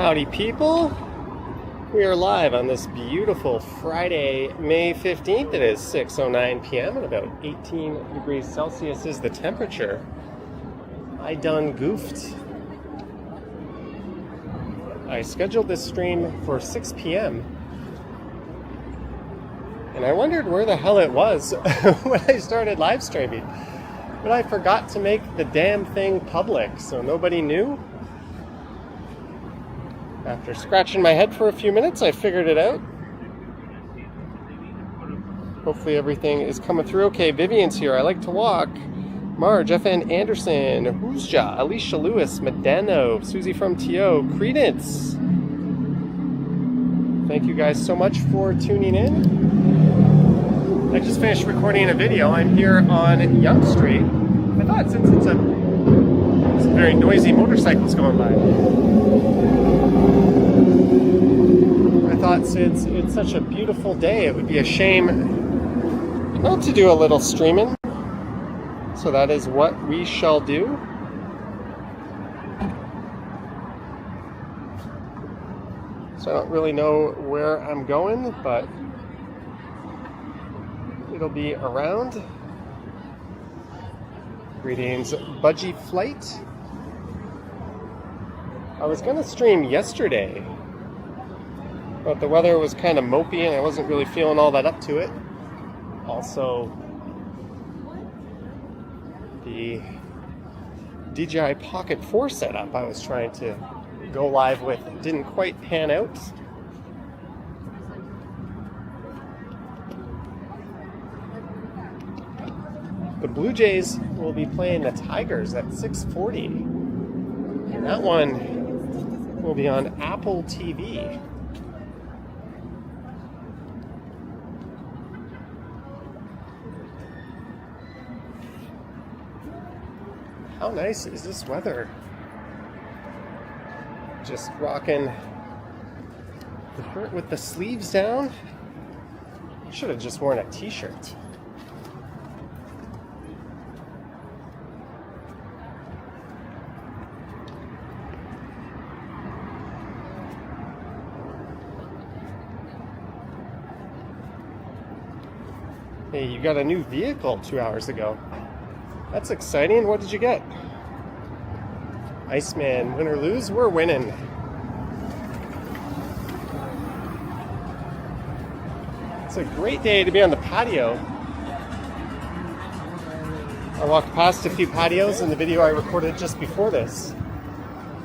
Howdy people, we are live on this beautiful Friday, May 15th. It is 6:09 p.m. and about 18 degrees Celsius is the temperature. I done goofed. I scheduled this stream for 6 p.m. and I wondered where the hell it was when I started live streaming. But I forgot to make the damn thing public, so nobody knew. After scratching my head for a few minutes, I figured it out. Hopefully everything is coming through okay. Vivian's here. I like to walk. Marge, FN Anderson, Hoosja, Alicia Lewis, Medano, Susie from Patio, Credence. Thank you guys so much for tuning in. I just finished recording a video. I'm here on Yonge Street. I thought since it's very noisy motorcycles going by. I thought since it's such a beautiful day, it would be a shame not to do a little streaming. So that is what we shall do. So I don't really know where I'm going, but it'll be around. Greetings, Budgie Flight. I was going to stream yesterday, but the weather was kind of mopey and I wasn't really feeling all that up to it. Also, the DJI Pocket 4 setup I was trying to go live with didn't quite pan out. The Blue Jays will be playing the Tigers at 6:40, and that one will be on Apple TV. How nice is this weather? Just rocking the shirt with the sleeves down. Should have just worn a t-shirt. Hey, you got a new vehicle 2 hours ago. That's exciting. What did you get? Iceman, win or lose, we're winning. It's a great day to be on the patio. I walked past a few patios in the video I recorded just before this.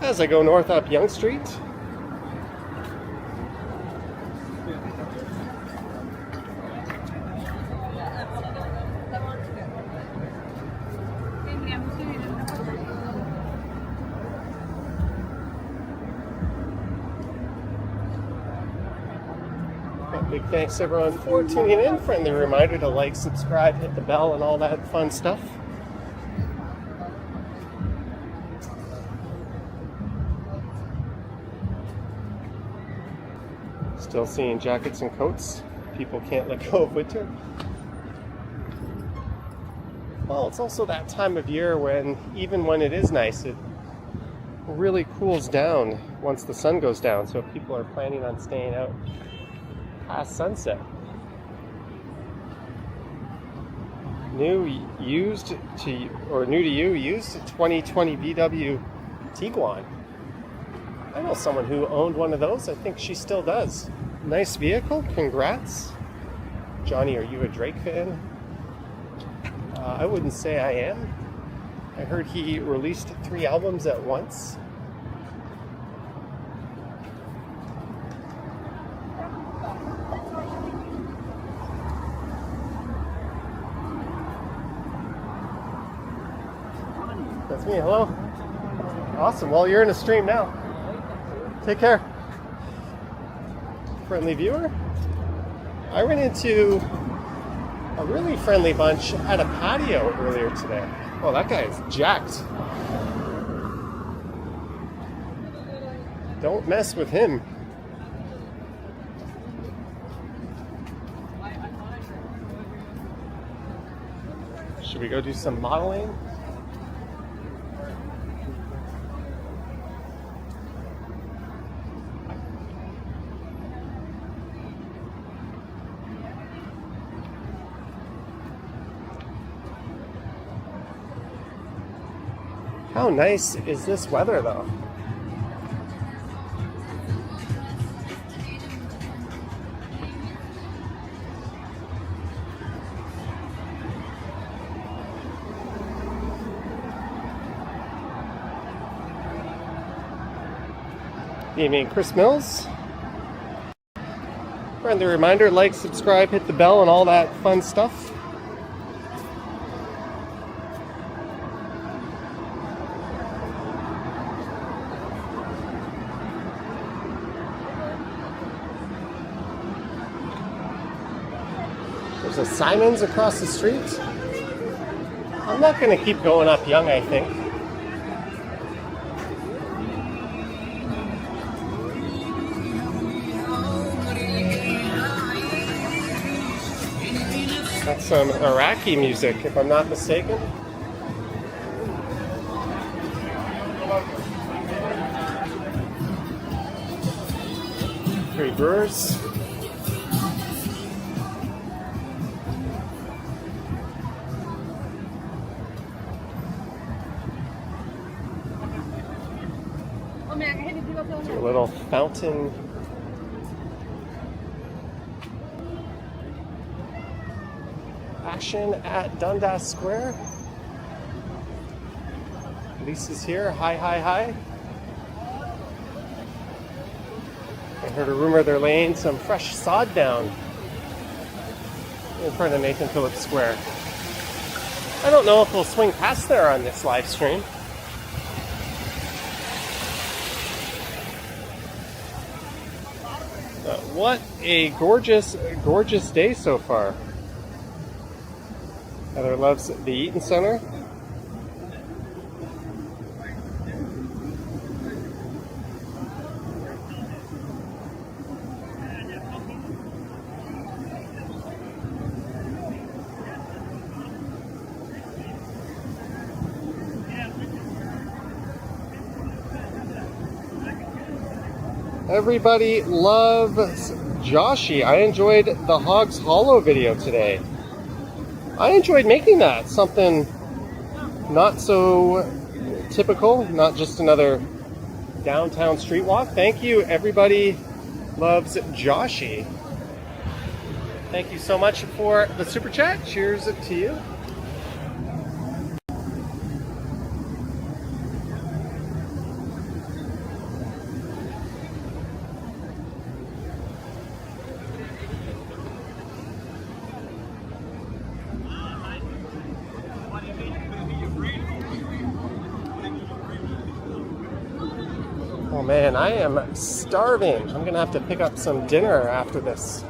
As I go north up Yonge Street. Big thanks everyone for tuning in. Friendly reminder to like, subscribe, hit the bell, and all that fun stuff. Still seeing jackets and coats. People can't let go of winter. Well, it's also that time of year when, even when it is nice, it really cools down once the sun goes down. So if people are planning on staying out past sunset. New to you, used 2020 VW Tiguan. I know someone who owned one of those. I think she still does. Nice vehicle. Congrats. Johnny, are you a Drake fan? I wouldn't say I am. I heard he released 3 albums at once. That's me, hello. Awesome, well you're in a stream now. Take care. Friendly viewer. I ran into a really friendly bunch at a patio earlier today. Oh, that guy is jacked. Don't mess with him. Should we go do some modeling? How nice is this weather though? Good evening, Chris Mills. Friendly reminder, like, subscribe, hit the bell, and all that fun stuff. There's a Simon's across the street. I'm not going to keep going up Yonge, I think. That's some Iraqi music, if I'm not mistaken. Three Brewers. Do a little fountain. Action at Dundas Square. Lisa's here. Hi, hi, hi. I heard a rumor they're laying some fresh sod down in front of Nathan Phillips Square. I don't know if we'll swing past there on this live stream. What a gorgeous, gorgeous day so far. Heather loves the Eaton Center. Everybody loves Joshy. I enjoyed the Hogs Hollow video today. I enjoyed making that. Something not so typical, not just another downtown street walk. Thank you, everybody loves Joshy. Thank you so much for the super chat. Cheers to you. Oh man, I am starving. I'm gonna have to pick up some dinner after this.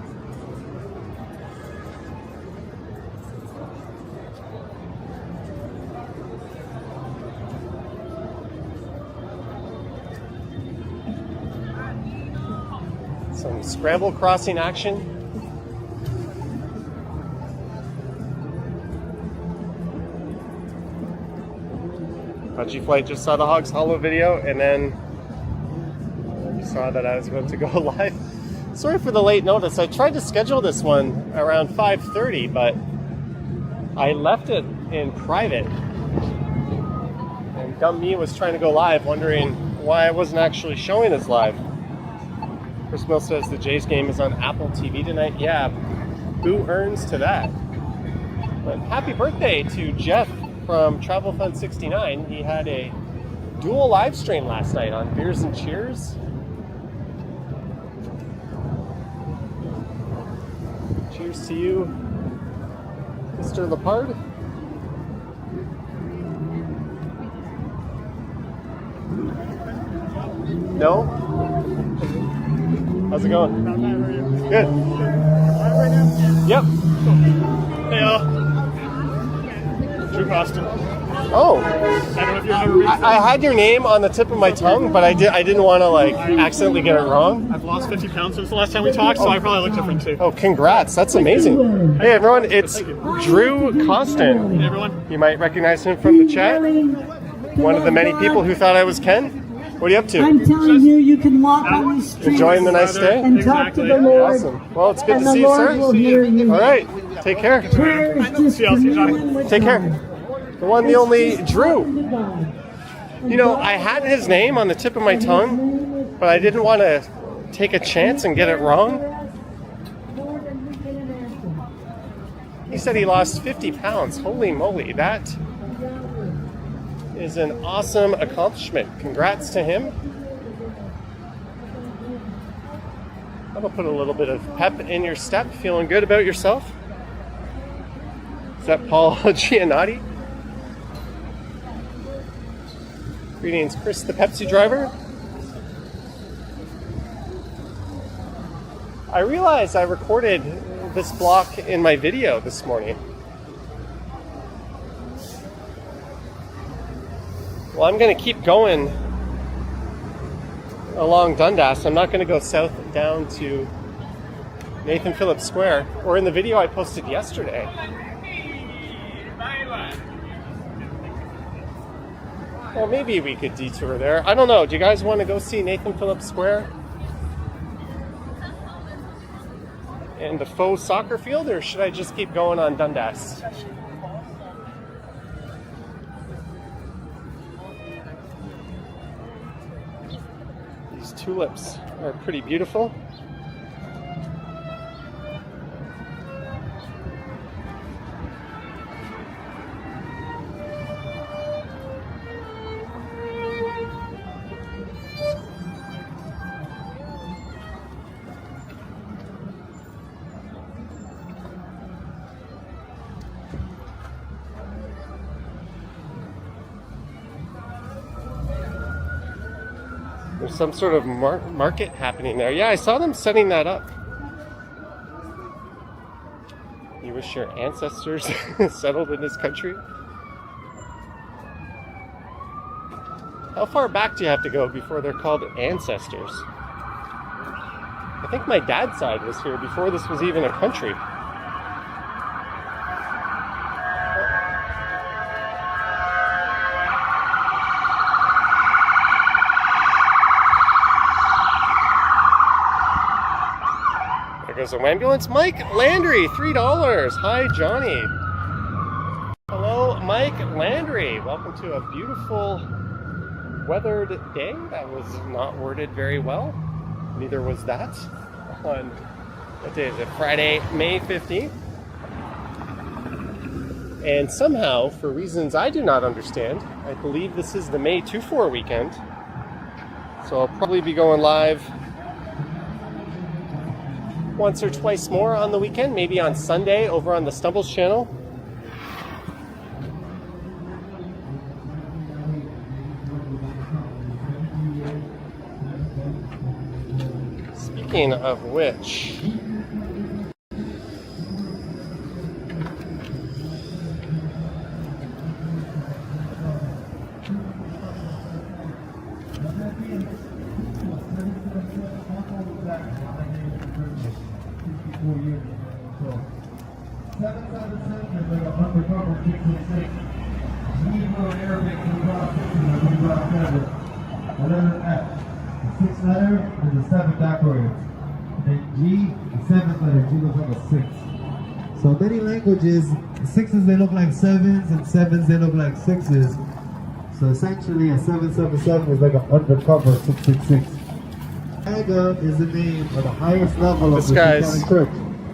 Some scramble crossing action. G Flight just saw the Hogs Hollow video and then saw that I was about to go live. Sorry for the late notice. I tried to schedule this one around 5:30, but I left it in private. And dumb me was trying to go live, wondering why I wasn't actually showing this live. Chris Mill says the Jays game is on Apple TV tonight. Yeah, who earns to that? But happy birthday to Jeff from Travel Fun 69. He had a dual live stream last night on Beers and Cheers. Cheers to you, Mr. Lepard. No? How's it going? Good. Yep. Hey, Drew Costin. Oh. I don't know if you remember me. I had your name on the tip of my tongue, but I didn't want to like accidentally get it wrong. I've lost 50 pounds since the last time we talked, so I probably look different too. Oh, congrats. That's amazing. Hey, everyone. It's Drew Costin. Hey, everyone. You might recognize him from the chat. One of the many people who thought I was Ken. What are you up to? I'm telling you, you can walk on the streets Enjoying the nice day? and talk to the Lord. Awesome. Well, it's good and to see the you, Lord sir. will hear you. All right. Take care. Prayer is just communion with Take care. God. The one, the only Drew. You know, I had his name on the tip of my tongue, but I didn't want to take a chance and get it wrong. He said he lost 50 pounds. Holy moly, that is an awesome accomplishment. Congrats to him. That'll put a little bit of pep in your step. Feeling good about yourself? Is that Paul Giannotti? Greetings, Chris the Pepsi driver. I realized I recorded this block in my video this morning. Well, I'm going to keep going along Dundas. I'm not going to go south down to Nathan Phillips Square, or in the video I posted yesterday. Well, maybe we could detour there. I don't know. Do you guys want to go see Nathan Phillips Square and the faux soccer field, or should I just keep going on Dundas? These tulips are pretty beautiful. There's some sort of market happening there. Yeah, I saw them setting that up. You wish your ancestors settled in this country? How far back do you have to go before they're called ancestors? I think my dad's side was here before this was even a country. There's an ambulance. Mike Landry, $3. Hi, Johnny. Hello, Mike Landry. Welcome to a beautiful weathered day. That was not worded very well. Neither was that. On what day is it? Friday, May 15th. And somehow, for reasons I do not understand, I believe this is the May 2-4 weekend. So I'll probably be going live once or twice more on the weekend, maybe on Sunday over on the Stumbles channel. Speaking of which, So many languages, sixes they look like sevens, and sevens they look like sixes. So essentially a 777 is like an undercover 666. AGA is the name of the highest level of the Catholic Church.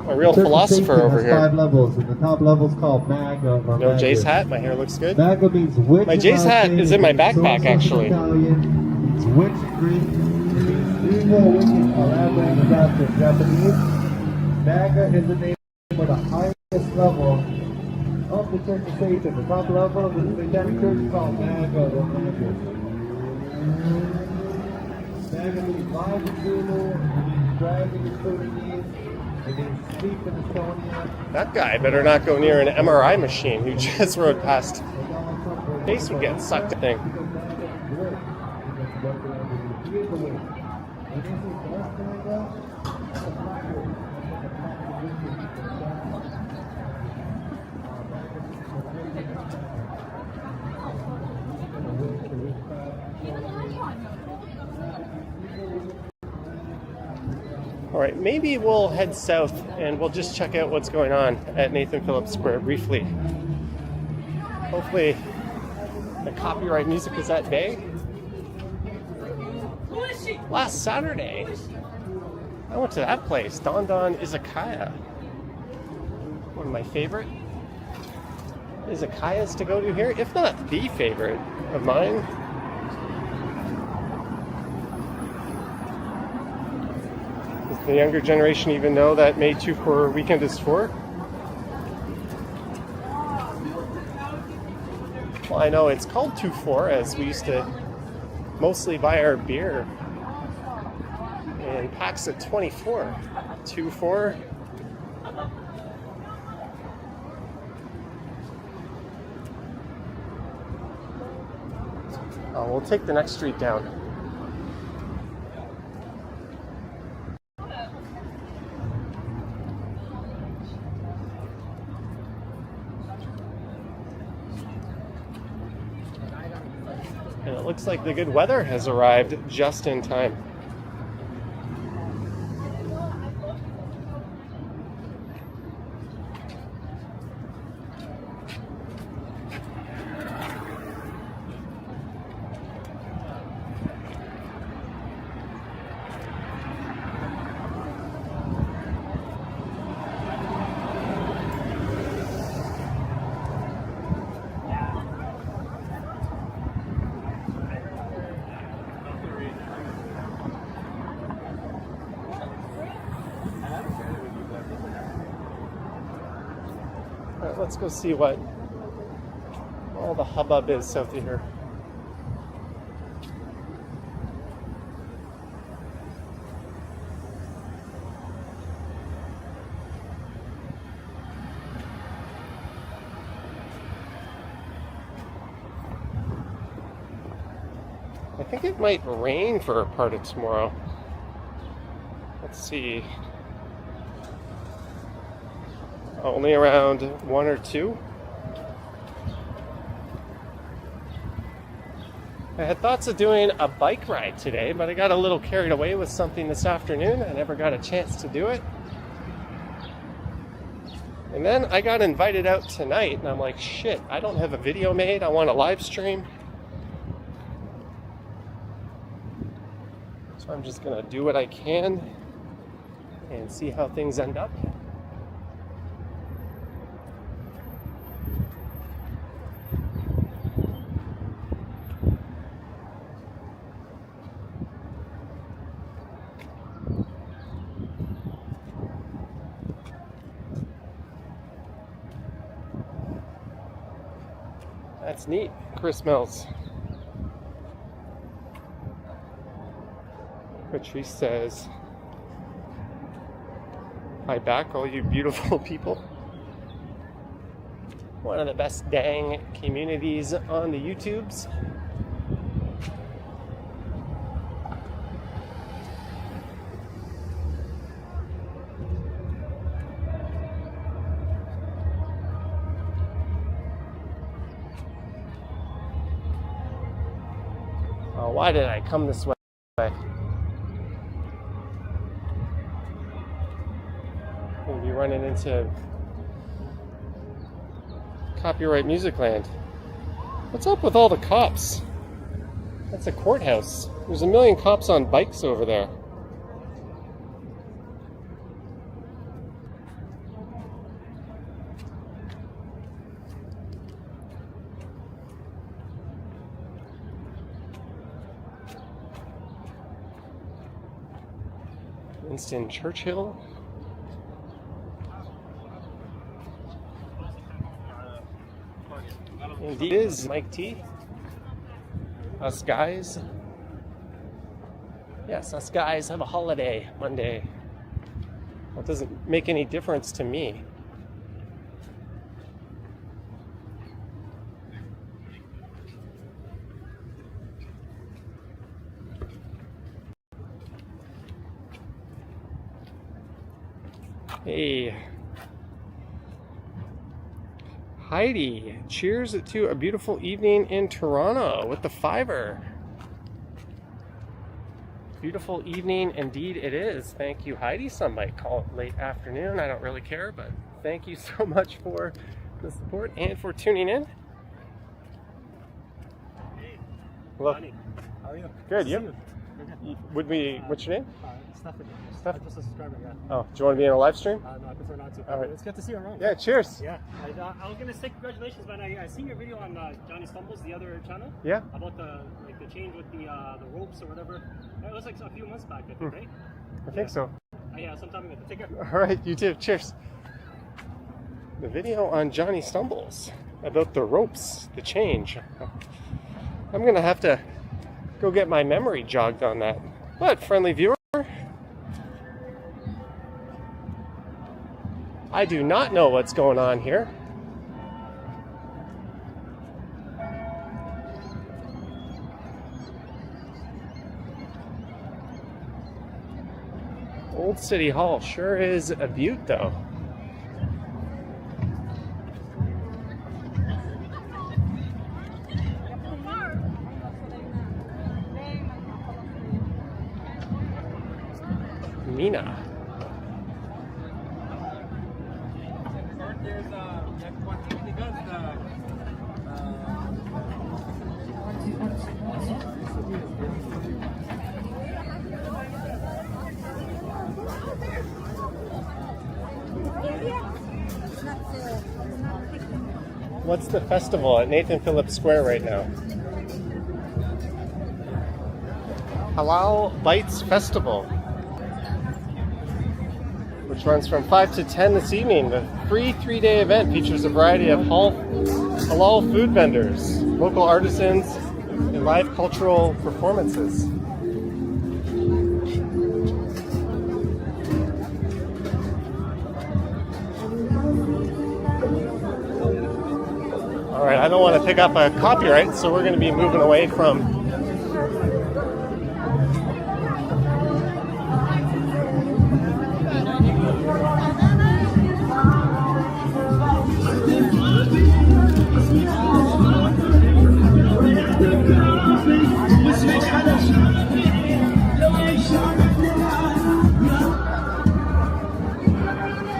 A real philosopher over here. 5 levels, and the top level is called MAGA. Or no Jay's hat, my hair looks good. MAGA means witch. My Jay's hat is in my backpack, actually. Italian, it's witch Greek, it means evil, which is Arabic, after Japanese. MAGA is the name of the highest level of the Church of Satan. The top level of the Satanic Church is called MAGA or MAGA. MAGA means live in Zulu, it means dragon in Sudanese. That guy better not go near an MRI machine who just rode past. Face would get sucked, I think. All right, maybe we'll head south and we'll just check out what's going on at Nathan Phillips Square briefly. Hopefully The Copyright Music Gazette Bay. Last Saturday, I went to that place, Don Don Izakaya. One of my favorite izakayas to go to here, if not the favorite of mine. Does the younger generation even know that May 2 weekend is for? Well, I know it's called 2-4, as we used to mostly buy our beer in packs of 24. 2-4. Oh, we'll take the next street down. And it looks like the good weather has arrived just in time. Alright, let's go see what all the hubbub is south of here. I think it might rain for a part of tomorrow. Let's see. Only around 1 or 2. I had thoughts of doing a bike ride today, but I got a little carried away with something this afternoon. I never got a chance to do it. And then I got invited out tonight, and I'm like, shit, I don't have a video made. I want to live stream. So I'm just going to do what I can and see how things end up. That's neat. Chris Mills. Patrice says, "Hi back, all you beautiful people." One of the best dang communities on the YouTubes. Why did I come this way? We'll be running into copyright music land. What's up with all the cops? That's a courthouse. There's a million cops on bikes over there. Winston Churchill. Indeed is Mike T. Us guys. Yes, us guys have a holiday Monday. That doesn't make any difference to me. Hey, Heidi, cheers to a beautiful evening in Toronto with the fiver. Beautiful evening indeed it is. Thank you, Heidi. Some might call it late afternoon. I don't really care, but thank you so much for the support and for tuning in. Hello. Johnny, how are you? Good, you? Good. Would we, what's your name? Stephanie. Steph- Just a subscriber, yeah. Oh, do you want to be in a live stream? No, I prefer not to. All right. It's good to see you around. Yeah, cheers. Yeah. I was gonna say congratulations, man. I seen your video on Johnny Stumbles, the other channel. Yeah. About the change with the ropes or whatever. It was like a few months back, I think, right? I think so. Yeah, sometime ago. Take care. All right, you too. Cheers. The video on Johnny Stumbles about the ropes, the change. I'm gonna have to go get my memory jogged on that. What, friendly viewer? I do not know what's going on here. Old City Hall sure is a beaut, though. Mina. What's the festival at Nathan Phillips Square right now? Halal Bites Festival, which runs from 5 to 10 this evening. The free 3-day event features a variety of halal food vendors, local artisans, and live cultural performances. All right, I don't want to pick up a copyright, so we're going to be moving away from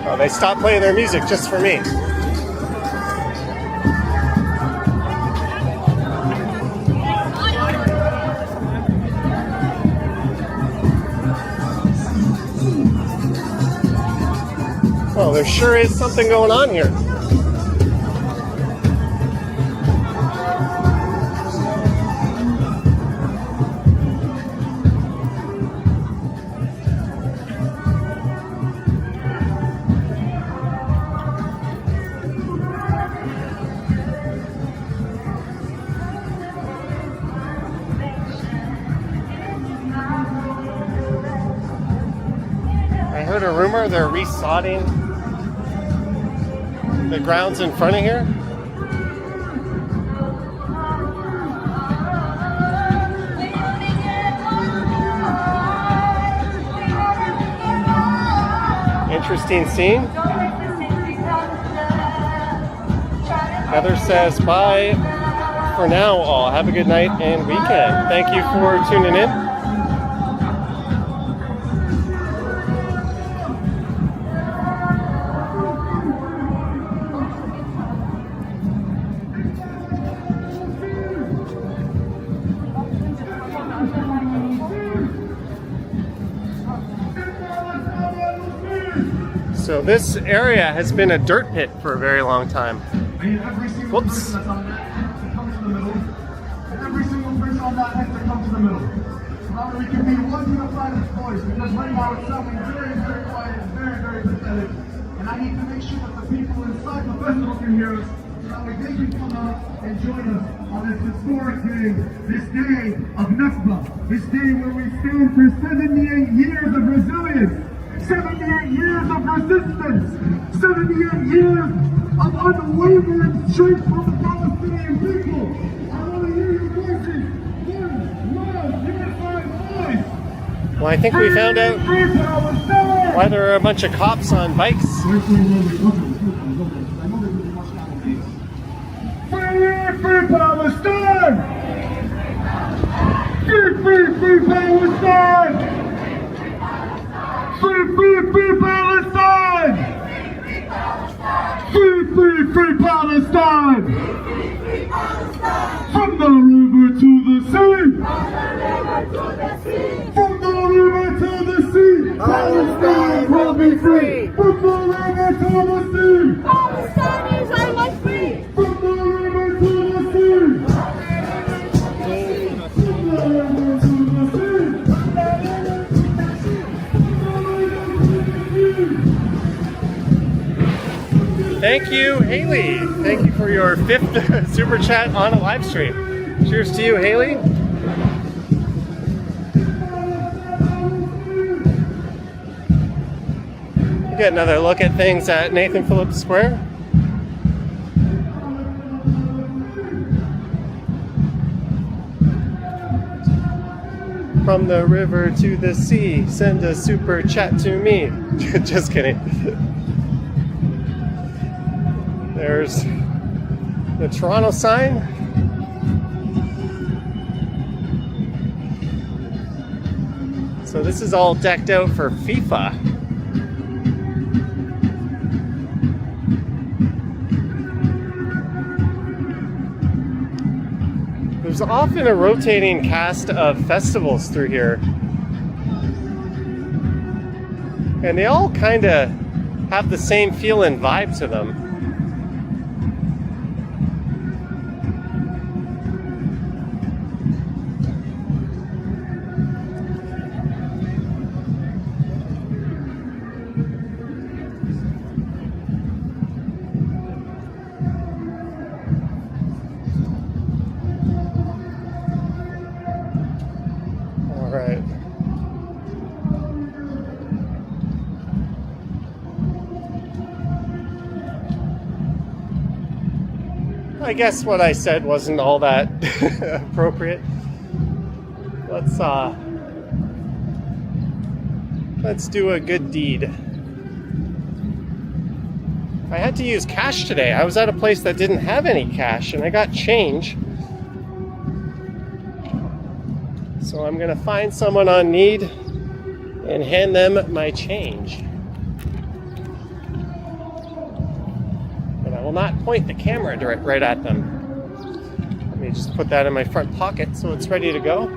oh, they stopped playing their music just for me. Well, there sure is something going on here. I heard a rumor they're resodding the grounds in front of here. Interesting scene. Heather says, bye for now all. Have a good night and weekend. Thank you for tuning in. So this area has been a dirt pit for a very long time. Whoops. Every single person on that has to come to the middle. Now we can be one unified voice, because right now it's sounding very, very quiet and very, very pathetic. And I need to make sure that the people inside the festival can hear us, so that way they can come out and join us on this historic day, this day of Nakba, this day where we stand for 78 years of resilience, 78 years of resistance, 78 years of unwavering strength from the Palestinian people. I want to hear your voices. One, love, unified voice. Well, I think we found out why there are a bunch of cops on bikes. Free Palestine! Free Palestine! Free Palestine! Free Palestine! From the river to the sea! From the river to the sea! Palestine will be free. From the river to the sea! Palestinians are like free. From the river to the sea! From the river to the sea! Thank you, Haley. Thank you for your 5th super chat on a live stream. Cheers to you, Haley. Get another look at things at Nathan Phillips Square. From the river to the sea, send a super chat to me. Just kidding. There's the Toronto sign. So this is all decked out for FIFA. There's often a rotating cast of festivals through here. And they all kind of have the same feel and vibe to them. I guess what I said wasn't all that appropriate. Let's do a good deed. I had to use cash today. I was at a place that didn't have any cash and I got change. So I'm gonna find someone on need and hand them my change. I will not point the camera right at them. Let me just put that in my front pocket so it's ready to go.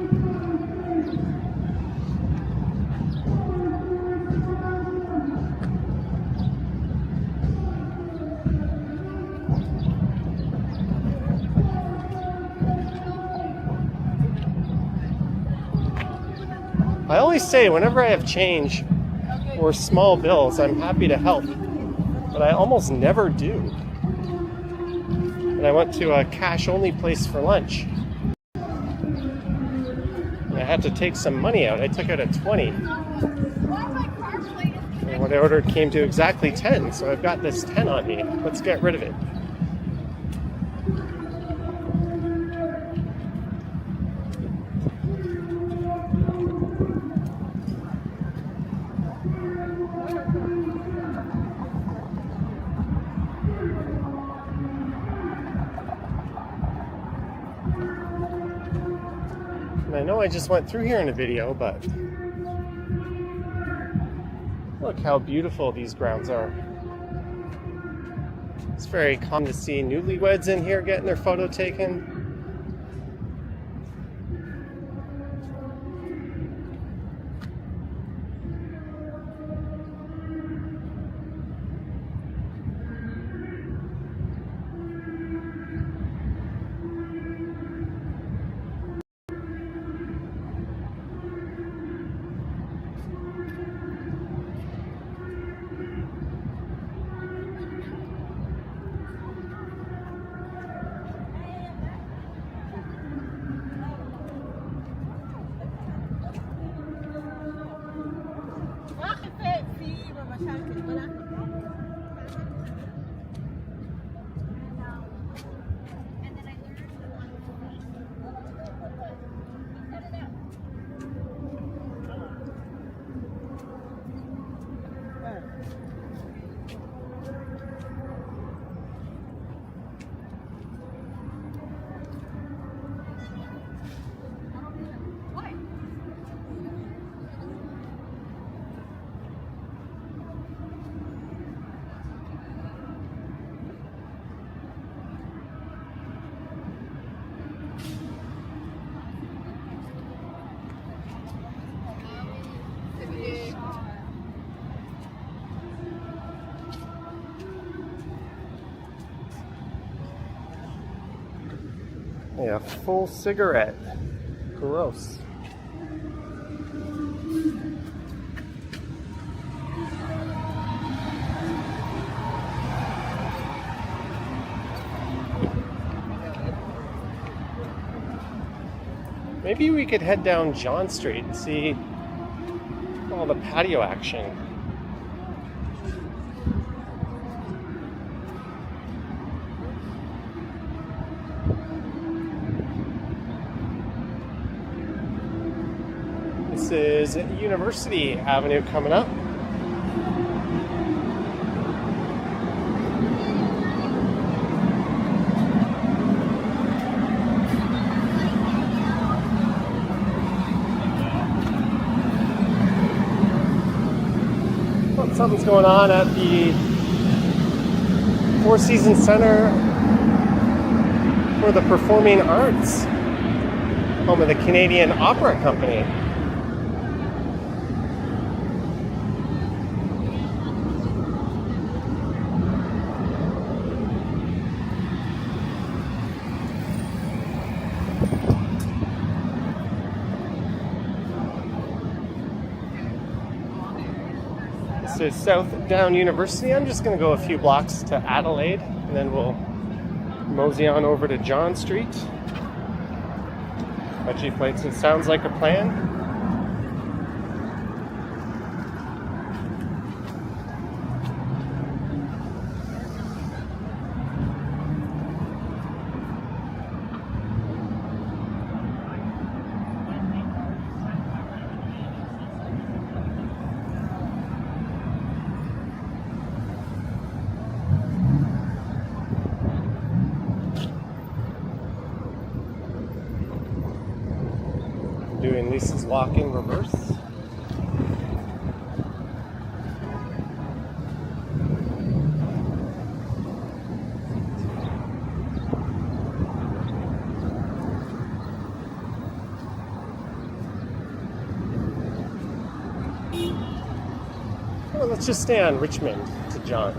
I always say whenever I have change or small bills, I'm happy to help, but I almost never do. I went to a cash-only place for lunch. And I had to take some money out. I took out a 20. And what I ordered came to exactly 10, so I've got this 10 on me. Let's get rid of it. I know I just went through here in a video, but look how beautiful these grounds are. It's very common to see newlyweds in here getting their photo taken. a full cigarette. Gross. Maybe we could head down Yonge Street and see all the patio action. This is University Avenue coming up. Something's going on at the Four Seasons Center for the Performing Arts, home of the Canadian Opera Company. This is South Down University. I'm just going to go a few blocks to Adelaide, and then we'll mosey on over to Yonge Street. Budgie Flights, it sounds like a plan. Doing Lisa's walk in reverse. Well, let's just stay on Richmond to John.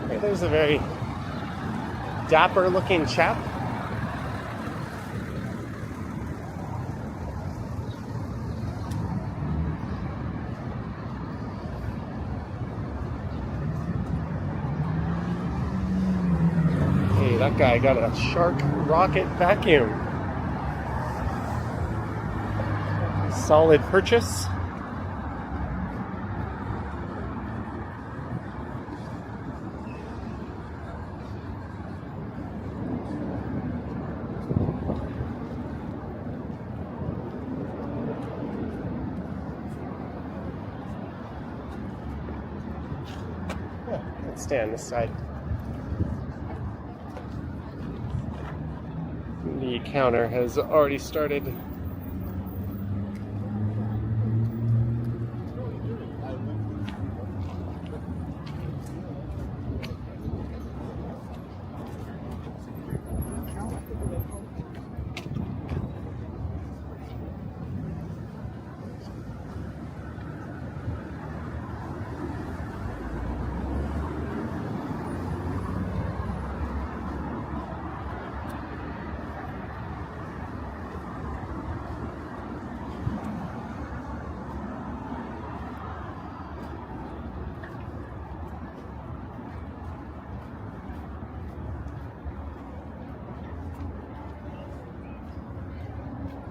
Okay, there's a very dapper looking chap. That guy got a Shark Rocket vacuum. Solid purchase. Yeah, let's stay on this side. The counter has already started.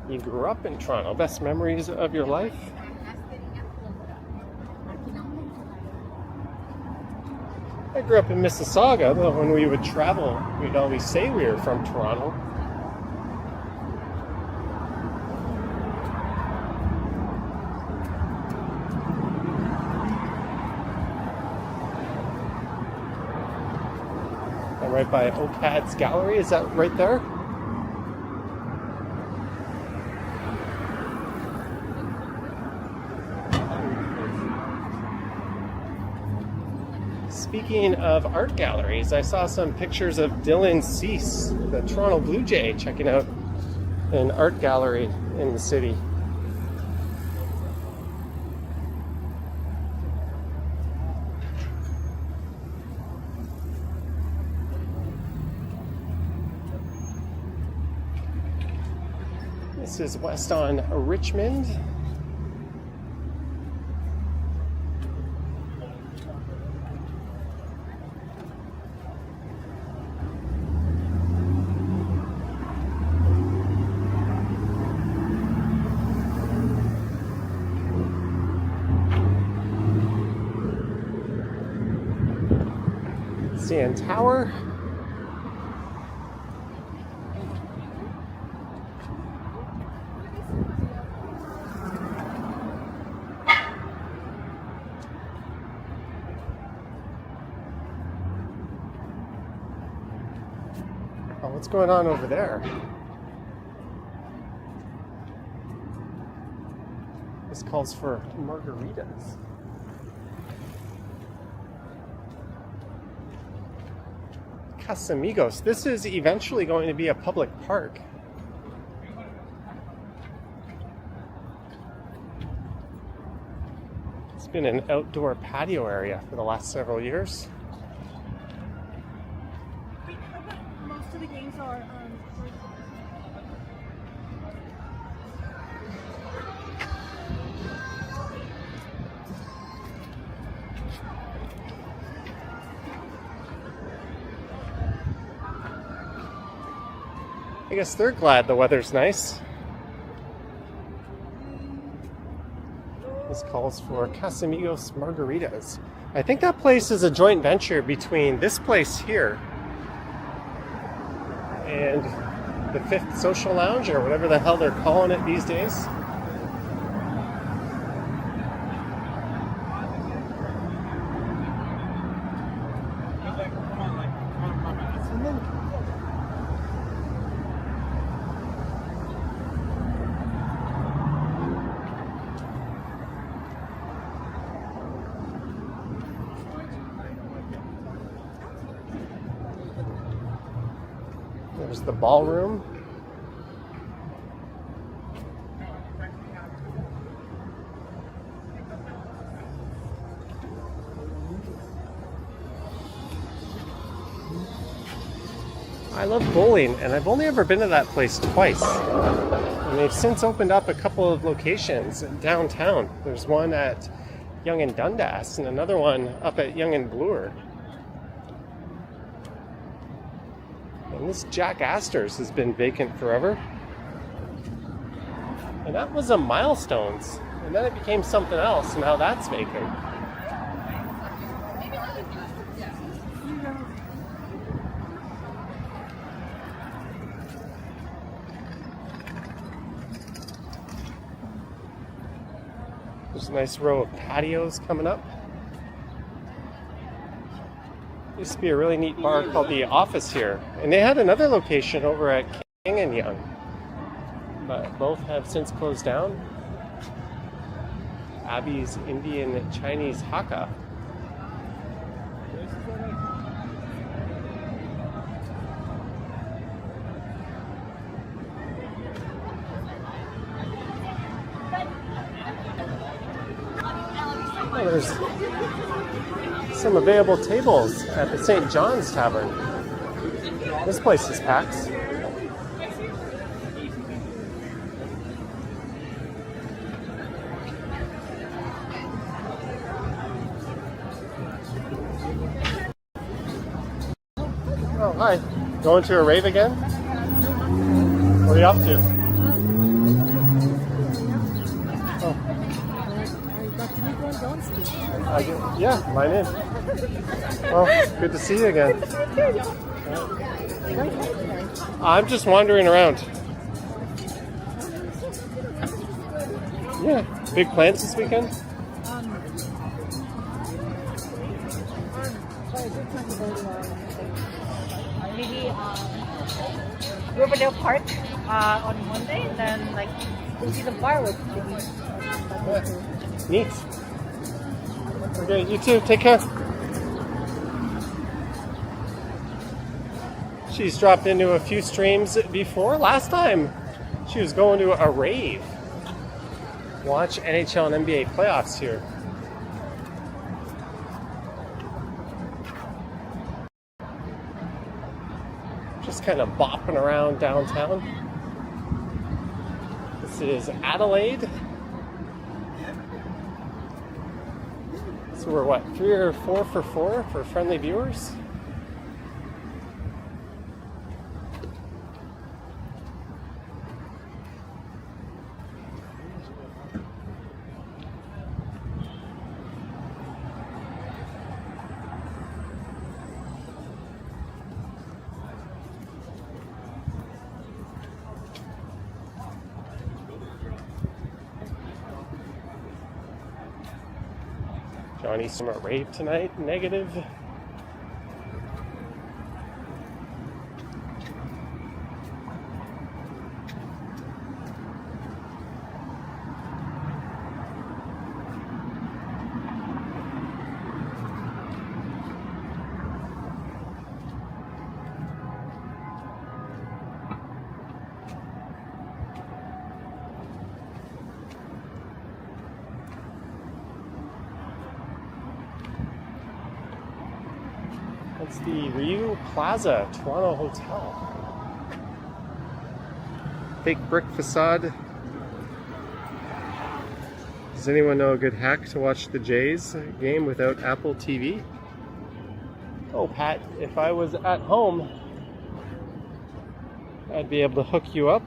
You grew up in Toronto. Best memories of your life? I grew up in Mississauga, but when we would travel, we'd always say we were from Toronto. I'm right by OCAD's gallery. Is that right there? Speaking of art galleries, I saw some pictures of Dylan Cease, the Toronto Blue Jay, checking out an art gallery in the city. This is west on Richmond. CN Tower. Oh, what's going on over there? This calls for margaritas. Casamigos. This is eventually going to be a public park. It's been an outdoor patio area for the last several years. Most of the games are I guess they're glad the weather's nice. This calls for Casamigos margaritas. I think that place is a joint venture between this place here and the Fifth Social Lounge, or whatever the hell they're calling it these days. There's the ballroom. I love bowling, and I've only ever been to that place twice. And they've since opened up a couple of locations downtown. There's one at Yonge and Dundas and another one up at Yonge and Bloor. And this Jack Astor's has been vacant forever. And that was a Milestones. And then it became something else, and now that's vacant. There's a nice row of patios coming up. Used to be a really neat bar called The Office here. And they had another location over at King and Yonge. But both have since closed down. Abby's Indian Chinese Hakka. Oh, there's some available tables at the St. John's Tavern. This place is packed. Oh, hi. Going to a rave again? What are you up to? Oh. Yeah, mine in. Well, good to see you again. I'm just wandering around. Yeah, big plans this weekend? Maybe Riverdale Park on Monday, and then like we'll see the fireworks. Neat. Okay, you too. Take care. She's dropped into a few streams before. Last time, she was going to a rave. Watch NHL and NBA playoffs here. Just kind of bopping around downtown. This is Adelaide. So we're what, 3 or 4 for 4 for friendly viewers? Johnny's some at rave tonight, negative. That's the Ryu Plaza Toronto Hotel. Fake brick facade. Does anyone know a good hack to watch the Jays game without Apple TV? Oh, Pat, if I was at home, I'd be able to hook you up.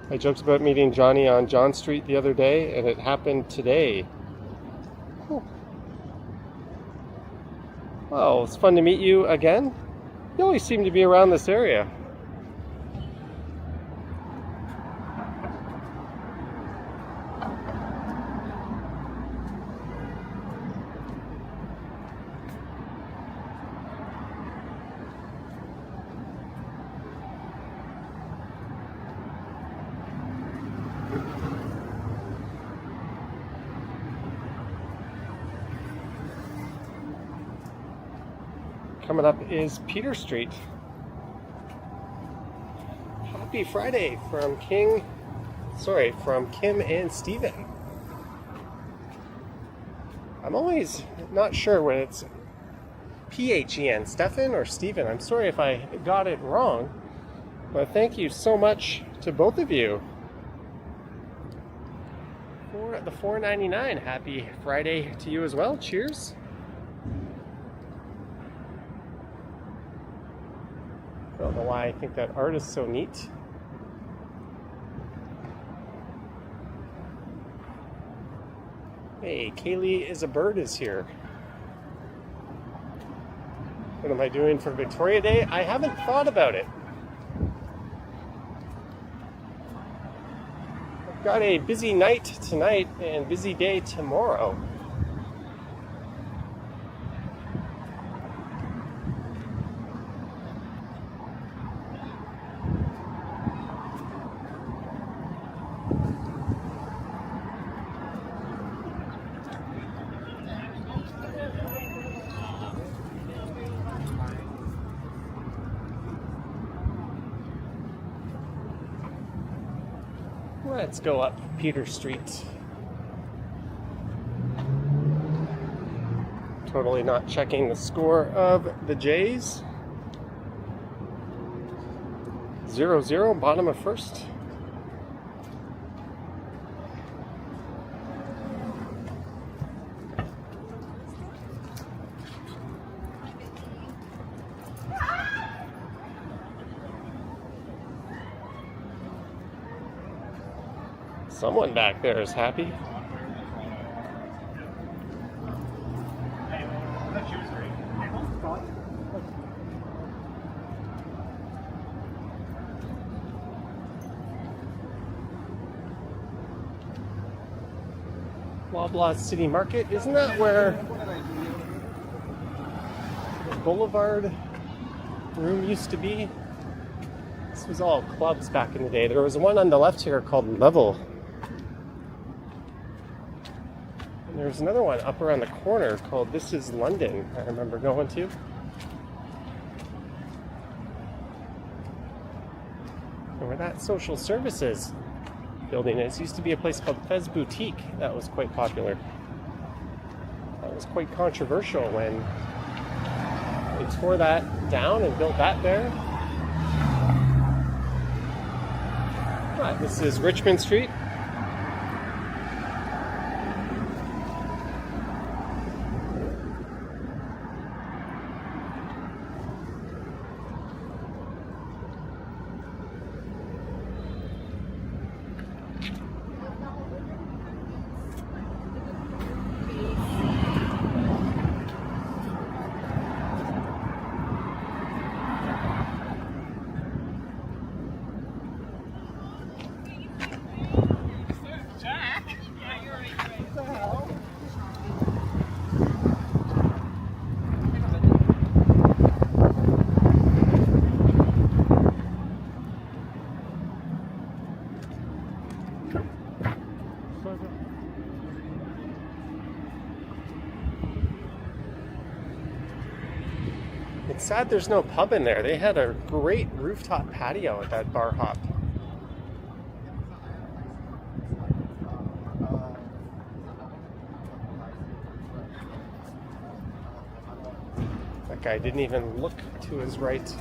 I joked about meeting Johnny on Yonge Street the other day, and it happened today. Well, it's fun to meet you again. You always seem to be around this area. Coming up is Peter Street. Happy Friday from Kim and Steven. I'm always not sure when it's P-H-E-N, Stefan or Steven. I'm sorry if I got it wrong, but thank you so much to both of you for the $4.99. Happy Friday to you as well. Cheers. I don't know why I think that art is so neat. Hey, Kaylee is a bird is here. What am I doing for Victoria Day? I haven't thought about it. I've got a busy night tonight and busy day tomorrow. Let's go up Peter Street. Totally not checking the score of the Jays. 0-0, bottom of first. Someone back there is happy. Loblaw City Market, isn't that where the Boulevard room used to be? This was all clubs back in the day. There was one on the left here called Level. And there's another one up around the corner called This Is London, I remember going to. And where that social services building is, used to be a place called Fez Boutique that was quite popular. That was quite controversial when they tore that down and built that there. This is Richmond Street. It's sad there's no pub in there. They had a great rooftop patio at that bar hop. That guy didn't even look to his right.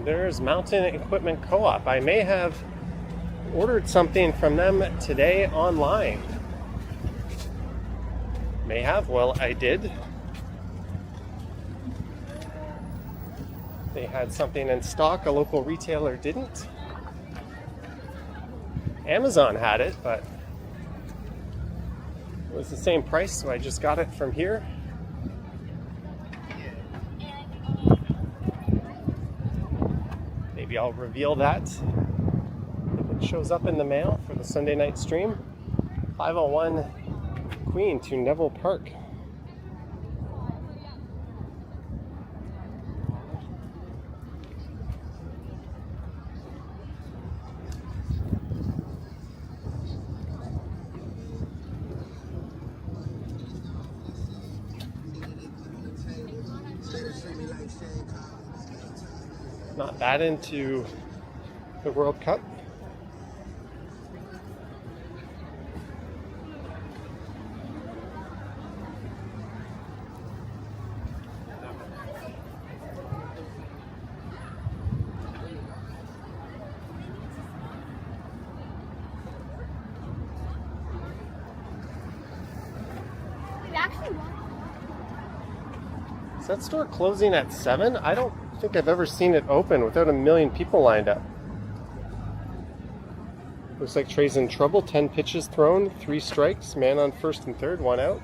There's Mountain Equipment Co-op. I may have ordered something from them today online. May have. Well, I did. They had something in stock. A local retailer didn't. Amazon had it, but it was the same price, so I just got it from here. Maybe I'll reveal that if it shows up in the mail for the Sunday night stream. 501 Queen to Neville Park. Not that into the World Cup. Is that store closing at 7? I don't think I've ever seen it open without a million people lined up. Looks like Trey's in trouble. 10 pitches thrown, 3 strikes, man on first and third, 1 out.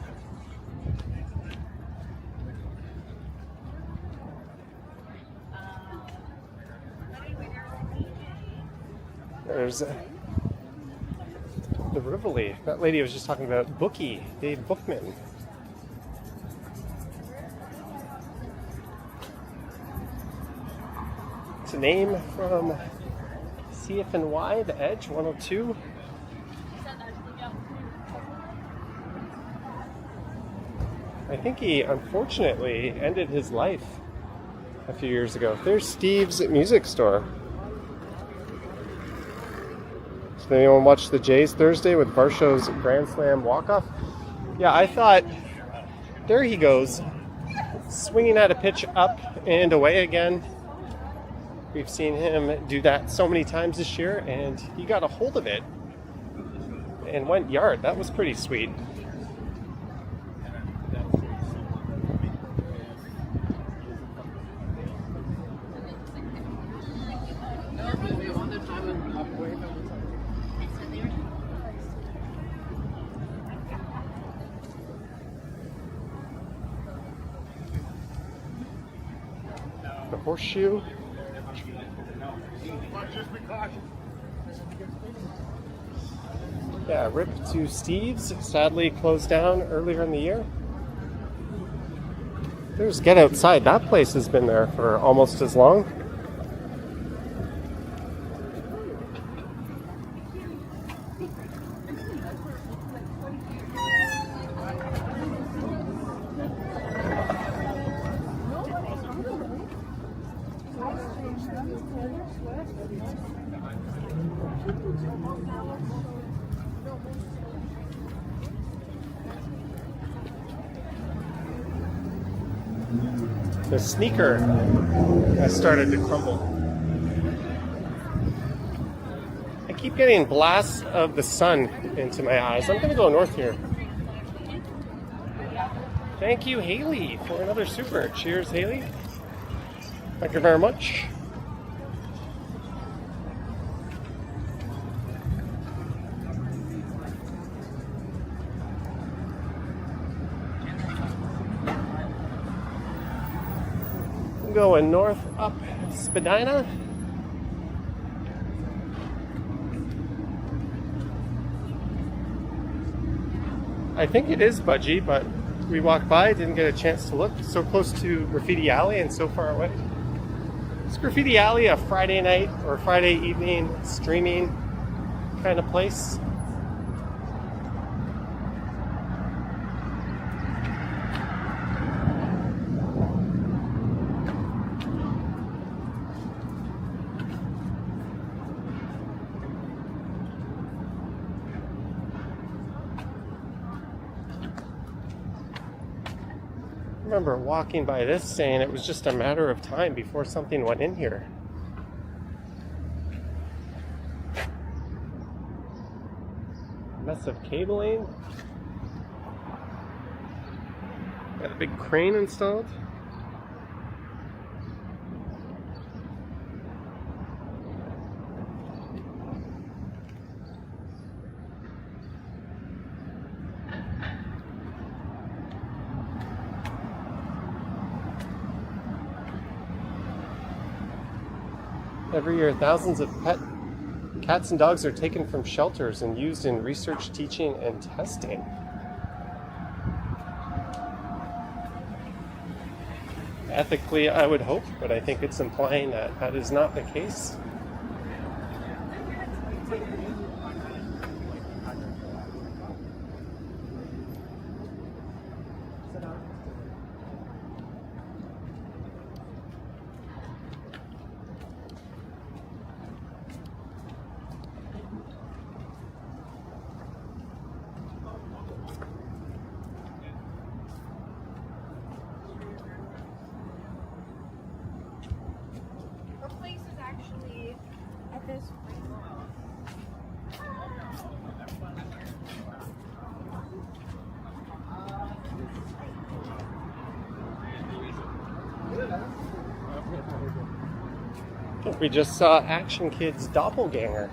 There's the Rivoli. That lady was just talking about Bookie, Dave Bookman. It's a name from CFNY, The Edge, 102. I think he unfortunately ended his life a few years ago. There's Steve's music store. Did anyone watch the Jays Thursday with Varsho's Grand Slam walk-off? Yeah, I thought, there he goes, swinging at a pitch up and away again. We've seen him do that so many times this year, and he got a hold of it and went yard. That was pretty sweet. The Horseshoe. Yeah, rip to Steve's. Sadly closed down earlier in the year. There's Get Outside. That place has been there for almost as long. The sneaker has started to crumble. I keep getting blasts of the sun into my eyes. I'm gonna go north here. Thank you, Haley, for another super. Cheers, Haley. Thank you very much. I'm going north up Spadina. I think it is Budgie, but we walked by, didn't get a chance to look. So close to Graffiti Alley and so far away. Is Graffiti Alley a Friday night or Friday evening streaming kind of place? I remember walking by this saying it was just a matter of time before something went in here. Mess of cabling. Got a big crane installed. Every year, thousands of pet cats and dogs are taken from shelters and used in research, teaching, and testing. Ethically, I would hope, but I think it's implying that that is not the case. I think we just saw Action Kid's doppelganger.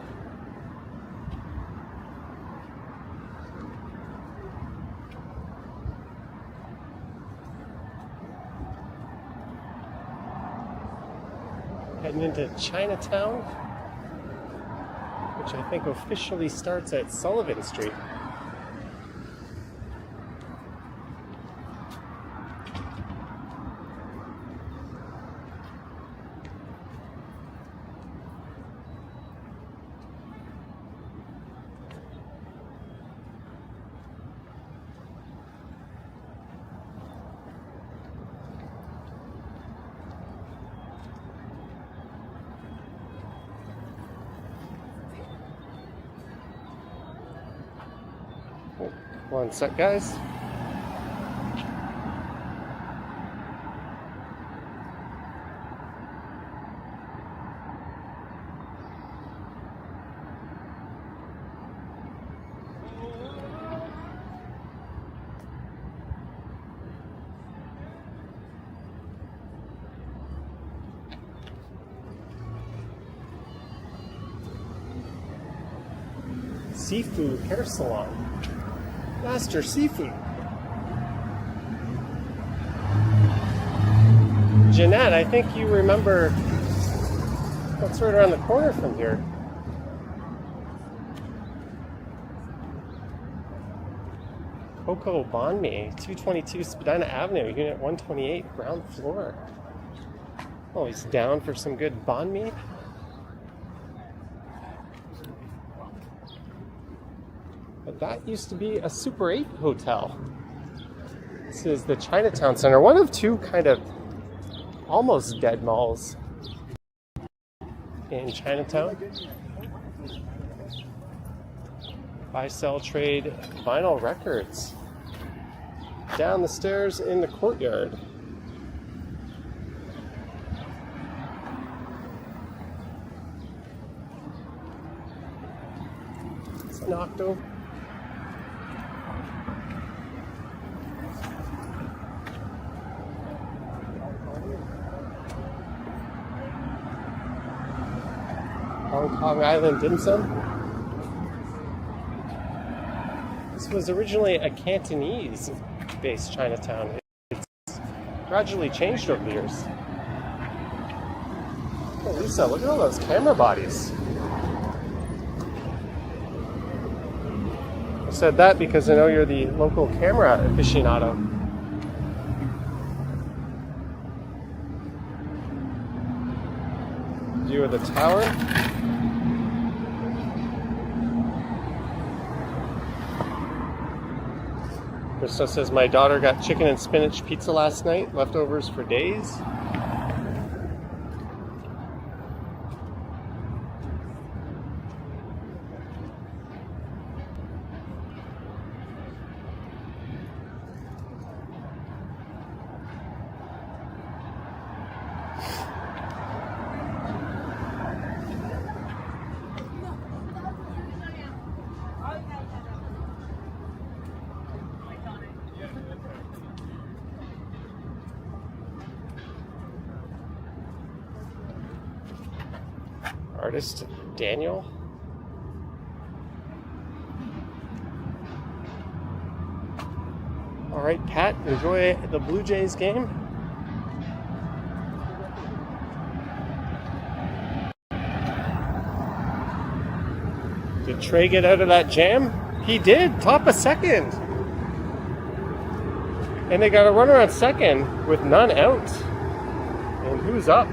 Heading into Chinatown, which I think officially starts at Sullivan Street. One sec, guys. Seafood hair salon. Master Seafood. Jeanette, I think you remember what's right around the corner from here. Coco Banh Mi, 222 Spadina Avenue, Unit 128, ground floor. Always down for some good banh mi. But that used to be a Super 8 hotel. This is the Chinatown Center, one of two kind of almost dead malls in Chinatown. Buy, sell, trade vinyl records. Down the stairs in the courtyard. knocked over. Hong Kong Island dim sum. This was originally a Cantonese-based Chinatown. It's gradually changed over the years. Oh, Lisa, look at all those camera bodies. I said that because I know you're the local camera aficionado. View of the tower. Krista says, my daughter got chicken and spinach pizza last night, leftovers for days. Artist Daniel. All right, Pat, enjoy the Blue Jays game. Did Trey get out of that jam? He did, top of second. And they got a runner on second with none out. And who's up?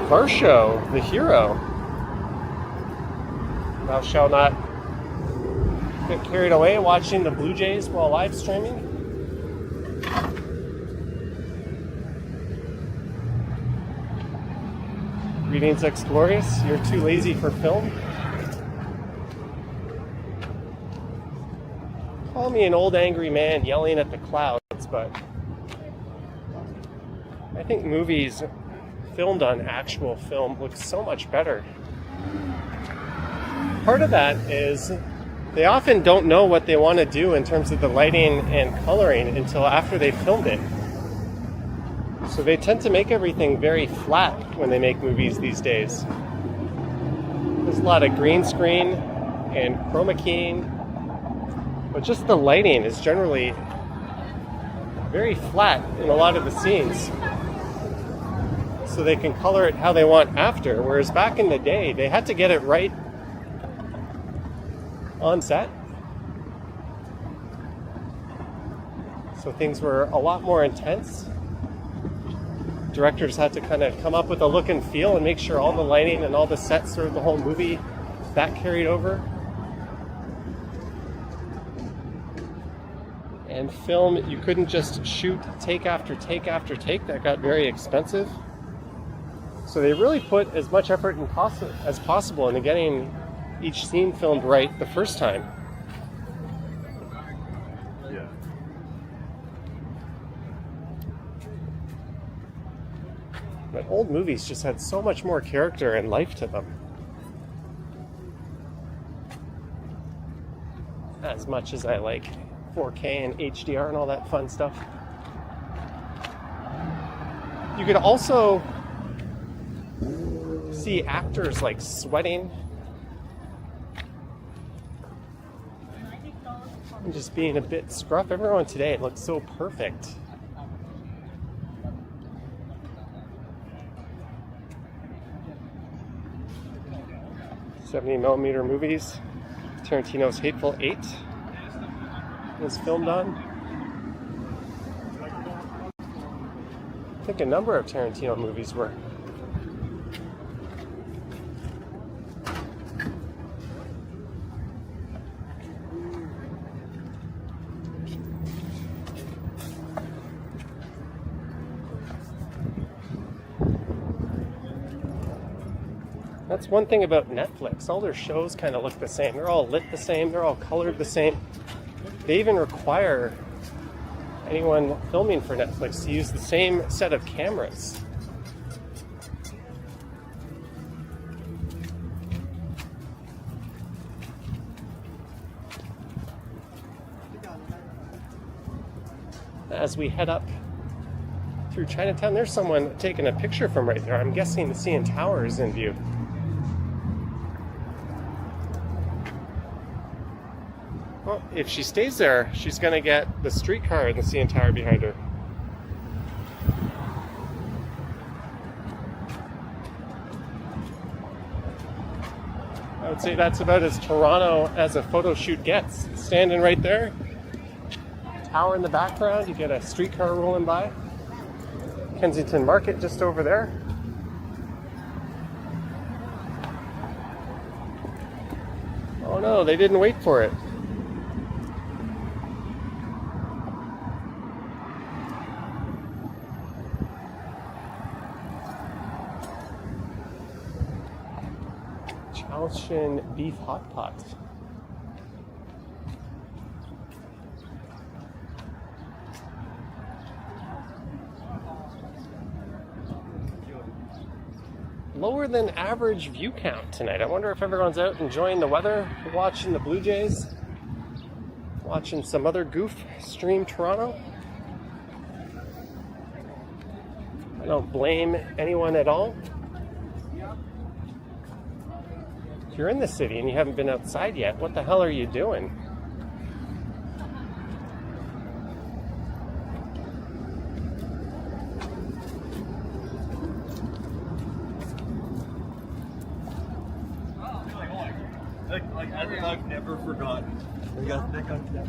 Varsho, the hero. Thou shalt not get carried away watching the Blue Jays while live streaming. Greetings, Ex-Glorious. You're too lazy for film. Call me an old angry man yelling at the clouds, but I think movies filmed on actual film looks so much better. Part of that is they often don't know what they want to do in terms of the lighting and coloring until after they filmed it. So they tend to make everything very flat when they make movies these days. There's a lot of green screen and chroma keying, but just the lighting is generally very flat in a lot of the scenes. So they can color it how they want after, whereas back in the day, they had to get it right on set. So things were a lot more intense. Directors had to kind of come up with a look and feel and make sure all the lighting and all the sets through the whole movie, that carried over. And film, you couldn't just shoot take after take after take. That got very expensive. So they really put as much effort as possible into getting each scene filmed right the first time. Yeah. But old movies just had so much more character and life to them. As much as I like 4K and HDR and all that fun stuff. You could also see actors like sweating and just being a bit scruff. Everyone today, it looks so perfect. $70mm movies. Tarantino's Hateful Eight was filmed on. I think a number of Tarantino movies were. That's one thing about Netflix. All their shows kind of look the same. They're all lit the same. They're all colored the same. They even require anyone filming for Netflix to use the same set of cameras. as we head up through Chinatown. There's someone taking a picture from right there. I'm guessing the CN Tower is in view. Well, if she stays there, she's going to get the streetcar and the CN Tower behind her. I would say that's about as Toronto as a photo shoot gets. Standing right there, tower in the background, you get a streetcar rolling by. Kensington Market just over there. Oh no, they didn't wait for it. Chalshin beef hot pot. Lower than average view count tonight. I wonder if everyone's out enjoying the weather, watching the Blue Jays, watching some other goof stream Toronto. I don't blame anyone at all. If you're in the city and you haven't been outside yet, what the hell are you doing? I've never forgotten. We got Nick on camera.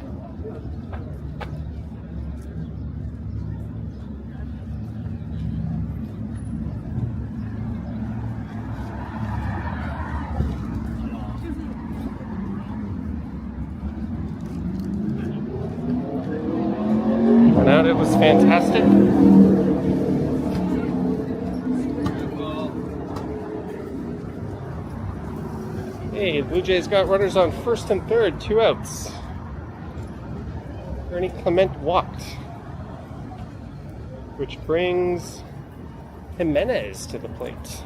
Went out, it was fantastic. Hey, the Blue Jays got runners on first and third, 2 outs. Ernie Clement walked, which brings Jimenez to the plate.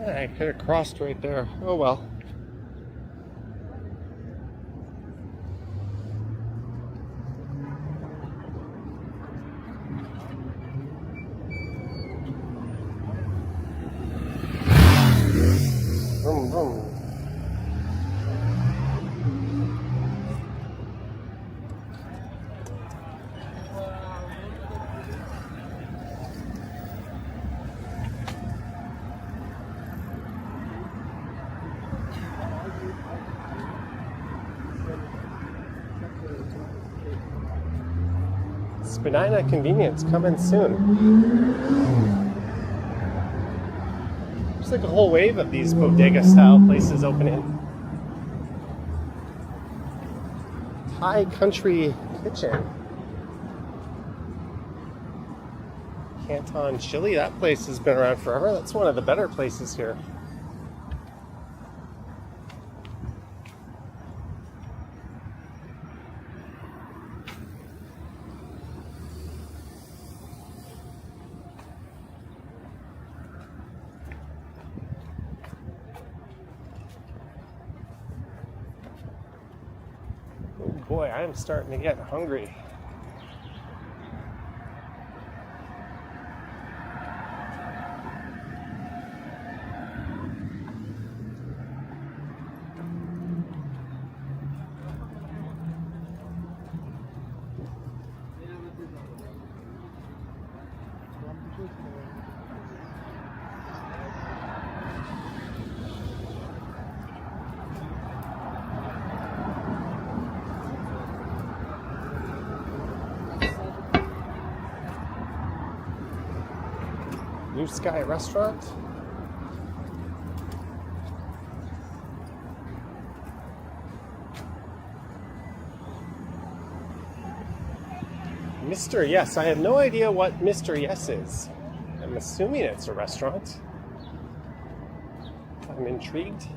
I could have crossed right there. Oh well. Vroom, vroom. Spadina Convenience coming soon. There's like a whole wave of these bodega style places opening. Thai Country Kitchen. Canton Chili, that place has been around forever. That's one of the better places here. Boy, I am starting to get hungry. New Sky Restaurant. Mr. Yes, I have no idea what Mr. Yes is. I'm assuming it's a restaurant. I'm intrigued.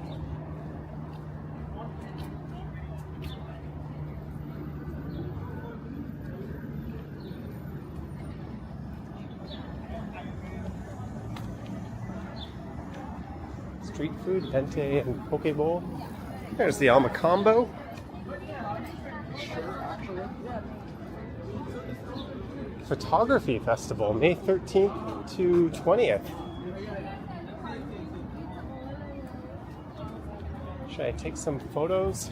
Street food, vente and poke bowl. There's the Alma combo. Photography Festival, May 13th to 20th. Should I take some photos?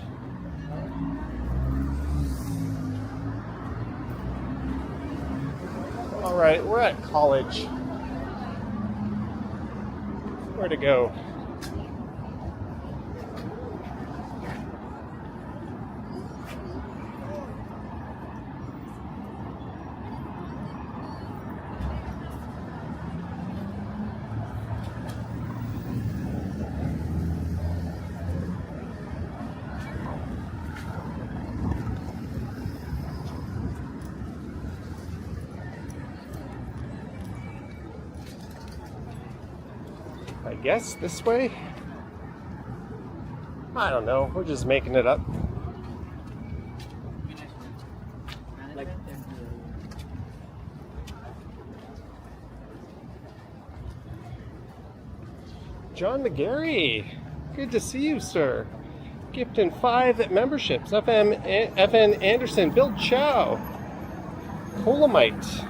All right, we're at college. Where to go? I guess this way? I don't know, we're just making it up. John McGarry, good to see you, sir. Gifting 5 memberships. FN Anderson, Bill Chow, Colomite,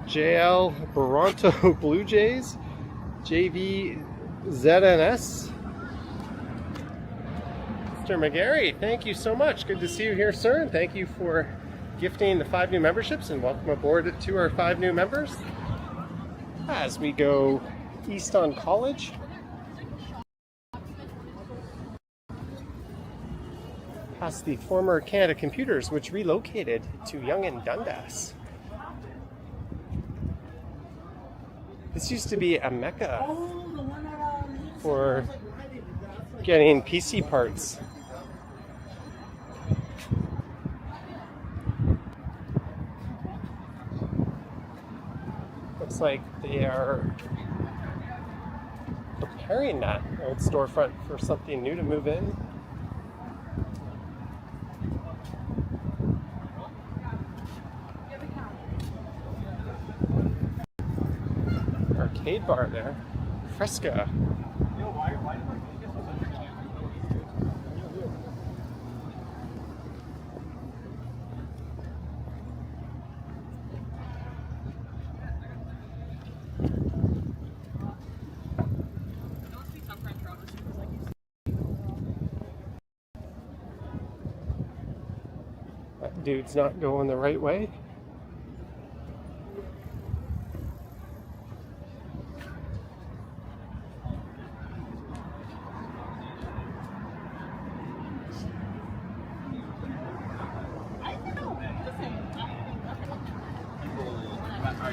JL Toronto Blue Jays, JV ZNS. Mr. McGarry, thank you so much. Good to see you here, sir. And thank you for gifting the 5 new memberships, and welcome aboard to our 5 new members as we go east on College. Past the former Canada Computers, which relocated to Yonge and Dundas. This used to be a mecca for getting PC parts. Looks like they are preparing that old storefront for something new to move in. Arcade bar there. Fresca. That dude's not going the right way.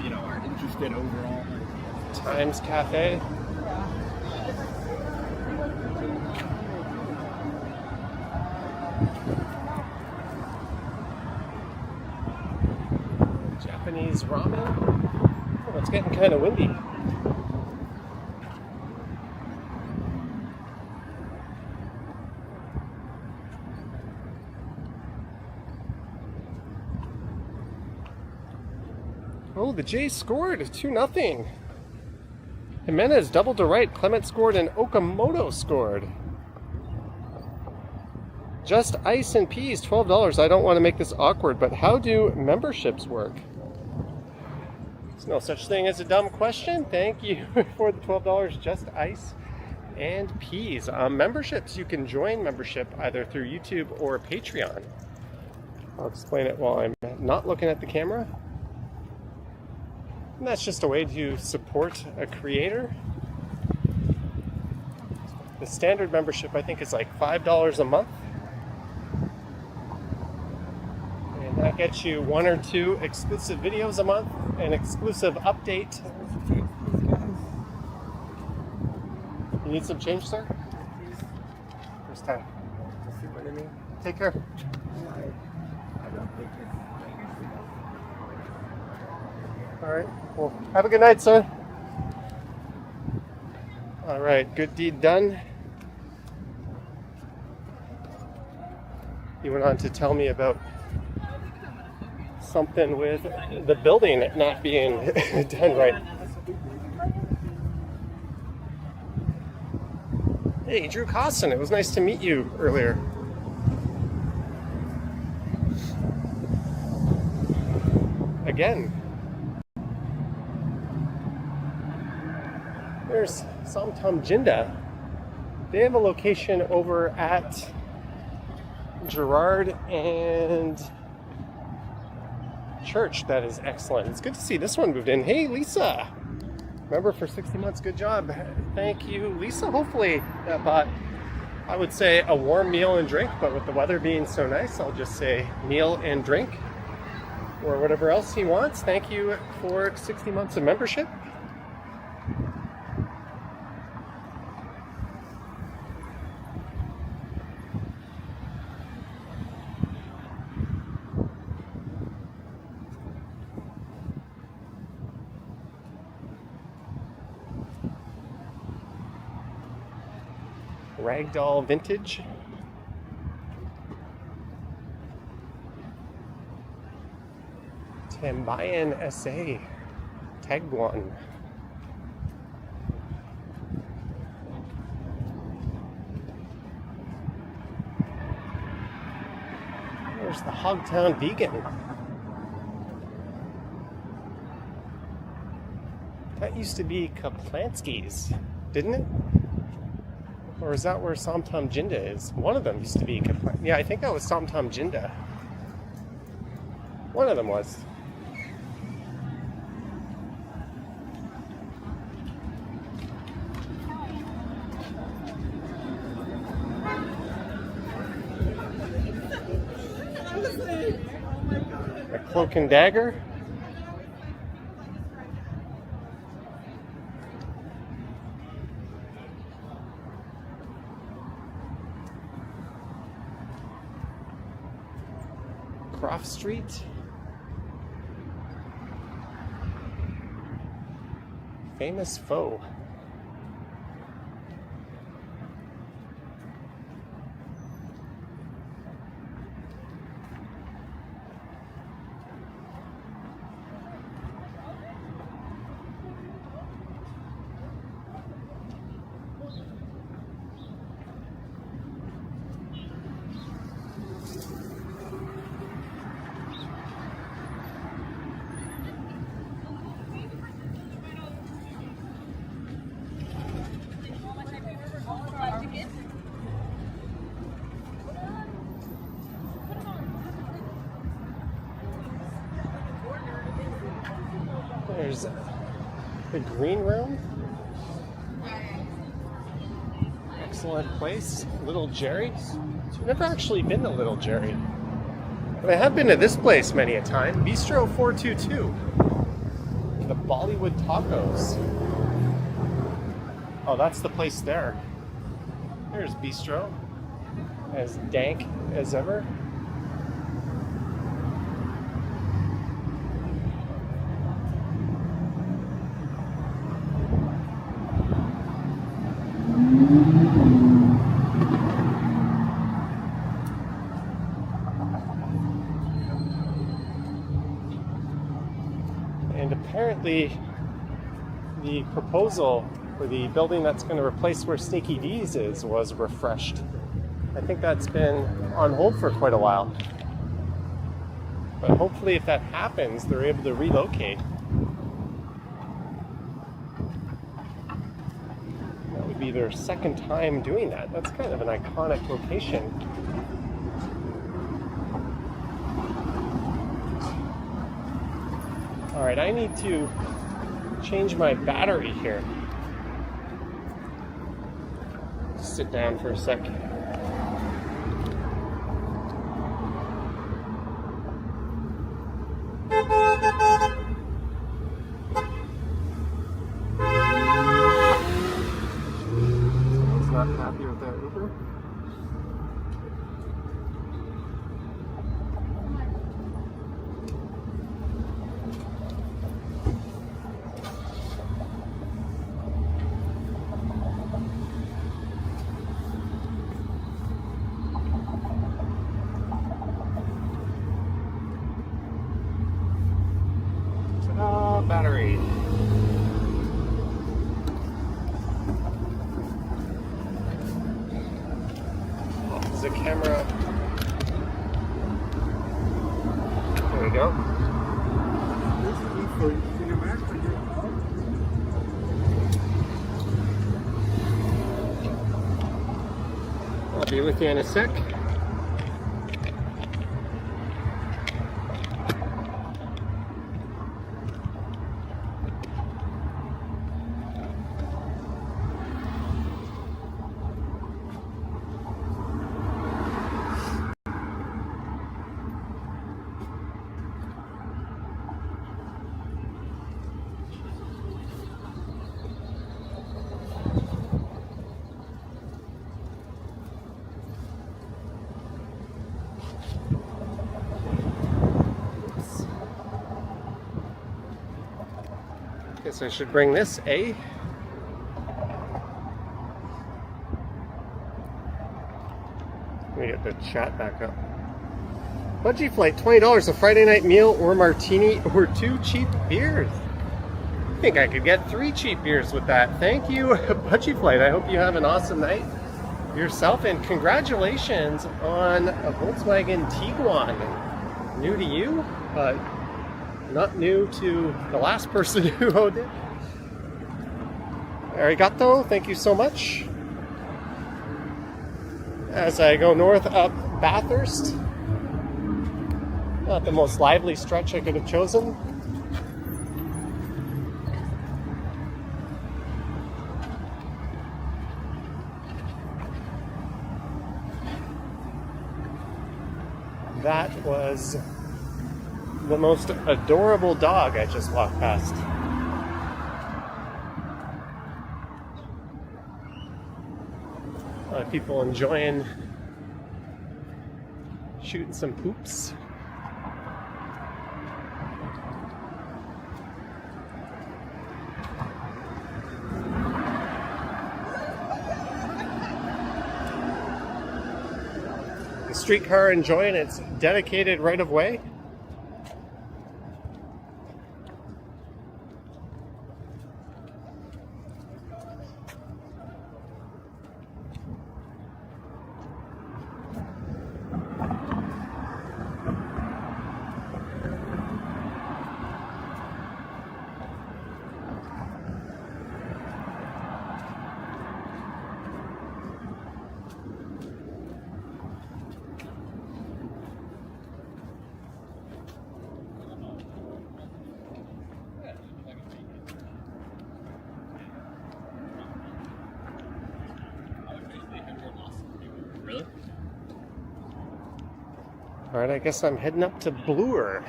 Are interested overall. Times Cafe. Japanese ramen. Oh, it's getting kind of windy. Oh, the Jays scored 2-0. Jimenez doubled to right. Clement scored and Okamoto scored. Just ice and peas, $12. I don't want to make this awkward, but how do memberships work? There's no such thing as a dumb question. Thank you for the $12. Just ice and peas. Memberships, you can join membership either through YouTube or Patreon. I'll explain it while I'm not looking at the camera. And that's just a way to support a creator. The standard membership, I think, is like $5 a month. And That gets you 1 or 2 exclusive videos a month, an exclusive update. You need some change, sir? First time. Take care. All right, well, have a good night, sir. All right, good deed done. He went on to tell me about something with the building not being done right. Hey, Drew Costin, it was nice to meet you earlier. Again. There's Samtam Jinda. They have a location over at Gerard and Church that is excellent. It's good to see this one moved in. Hey, Lisa. Member for 60 months. Good job. Thank you, Lisa. Hopefully that bought, I would say, a warm meal and drink, but with the weather being so nice, I'll just say meal and drink or whatever else he wants. Thank you for 60 months of membership. Ragdoll Vintage. Tambayan SA. Tagwan. There's the Hogtown Vegan. That used to be Kaplansky's, didn't it? Or is that where Samtam Jinda is? One of them used to be Kaplan. Yeah, I think that was Samtam Jinda. One of them was. A Cloak and Dagger. Croft Street. Famous Foe. There's the Green Room. Excellent place. Little Jerry's. I've never actually been to Little Jerry, but I have been to this place many a time. Bistro 422. The Bollywood Tacos. Oh, that's the place there. There's Bistro. As dank as ever. And apparently the proposal for the building that's going to replace where Sneaky D's is was refreshed. I think that's been on hold for quite a while. But hopefully if that happens, they're able to relocate. That would be their second time doing that. That's kind of an iconic location. All right, I need to change my battery here. Sit down for a sec. battery. There's a camera. There we go. I'll be with you in a sec. Guess I should bring this, eh? Let me get the chat back up. Budgie flight, $20, a Friday night meal or martini or 2 cheap beers. I think I could get 3 cheap beers with that. Thank you, Budgie flight. I hope you have an awesome night yourself, and congratulations on a Volkswagen Tiguan. New to you, but not new to the last person who owned it. Arigato, thank you so much. As I go north up Bathurst, not the most lively stretch I could have chosen. That was the most adorable dog I just walked past. A lot of people enjoying shooting some poops. The streetcar enjoying its dedicated right of way. All right, I guess I'm heading up to Bloor.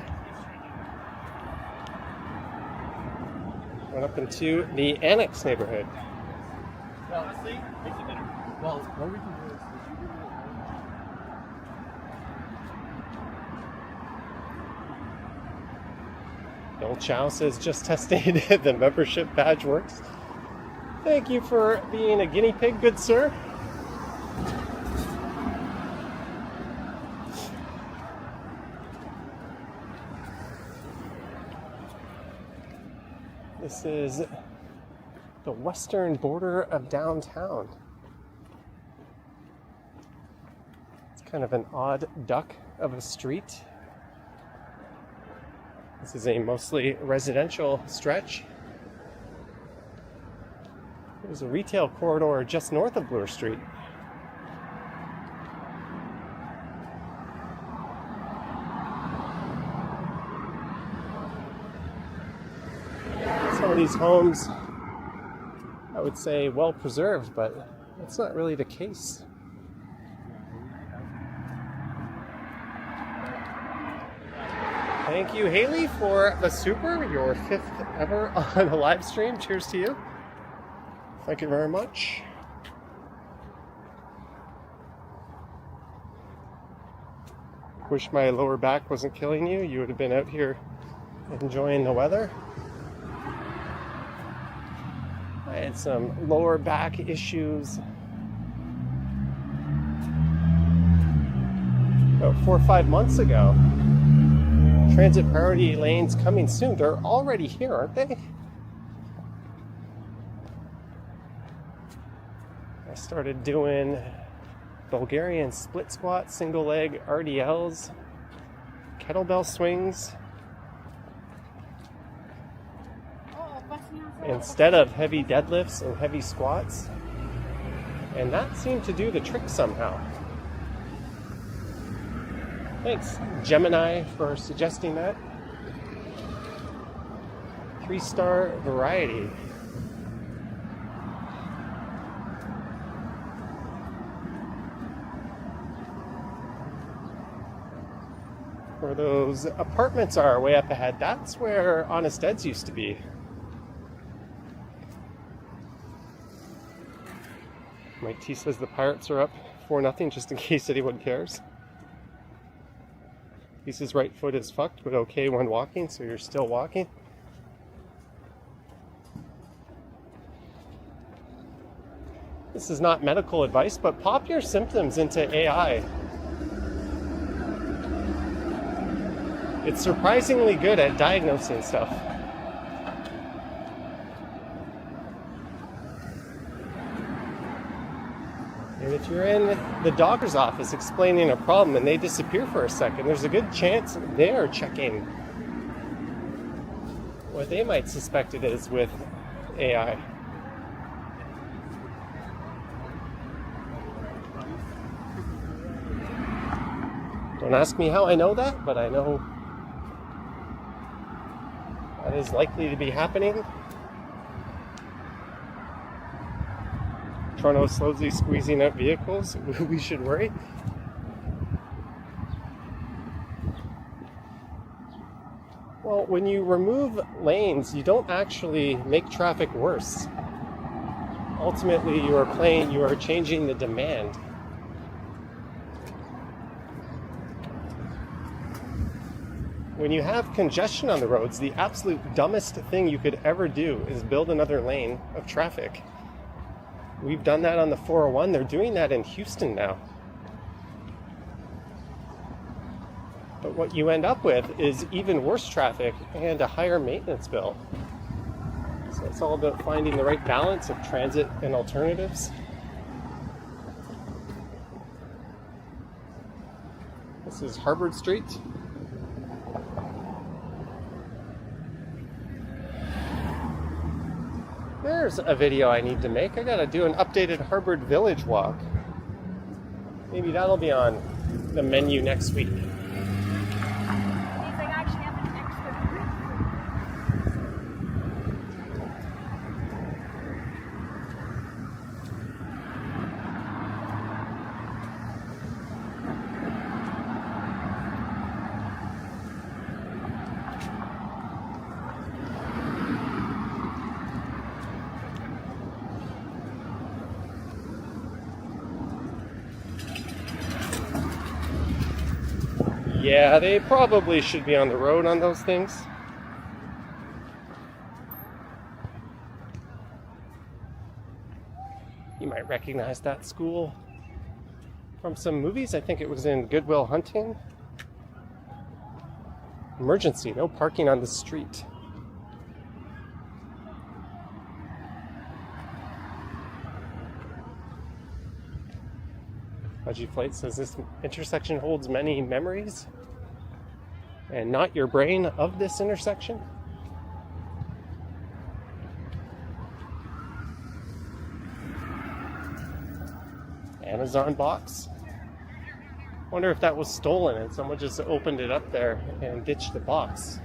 Went up into the Annex neighborhood. Well, honestly, makes it better. Well, what we can do is Bill Chow says, just testing the membership badge works. Thank you for being a guinea pig, good sir. This is the western border of downtown. It's kind of an odd duck of a street. This is a mostly residential stretch. There's a retail corridor just north of Bloor Street. Some of these homes, I would say, well preserved, but that's not really the case. Thank you, Haley, for the super, your 5th ever on a live stream. Cheers to you. Thank you very much. Wish my lower back wasn't killing you. You would have been out here enjoying the weather. I had some lower back issues about 4 or 5 months ago. Transit priority lanes coming soon. They're already here, aren't they? I started doing Bulgarian split squats, single leg RDLs, kettlebell swings, instead of heavy deadlifts and heavy squats. And that seemed to do the trick somehow. Thanks, Gemini, for suggesting that. 3-star variety. Where those apartments are way up ahead, that's where Honest Ed's used to be. Mike T says the Pirates are up 4-0, just in case anyone cares. He says right foot is fucked, but okay when walking, so you're still walking. This is not medical advice, but pop your symptoms into AI. It's surprisingly good at diagnosing stuff. And if you're in the doctor's office explaining a problem and they disappear for a second, there's a good chance they're checking what they might suspect it is with AI. Don't ask me how I know that, but I know that is likely to be happening. Toronto slowly squeezing out vehicles. We should worry. Well, when you remove lanes, you don't actually make traffic worse. Ultimately, you are changing the demand. When you have congestion on the roads, the absolute dumbest thing you could ever do is build another lane of traffic. We've done that on the 401. They're doing that in Houston now. But what you end up with is even worse traffic and a higher maintenance bill. So it's all about finding the right balance of transit and alternatives. This is Harvard Street. There's a video I need to make. I gotta do an updated Harvard Village walk. Maybe that'll be on the menu next week. Yeah, they probably should be on the road on those things. You might recognize that school from some movies. I think it was in Good Will Hunting. Emergency, no parking on the street. Pudgy Flight says this intersection holds many memories, and not your brain of this intersection. Amazon box. Wonder if that was stolen and someone just opened it up there and ditched the box.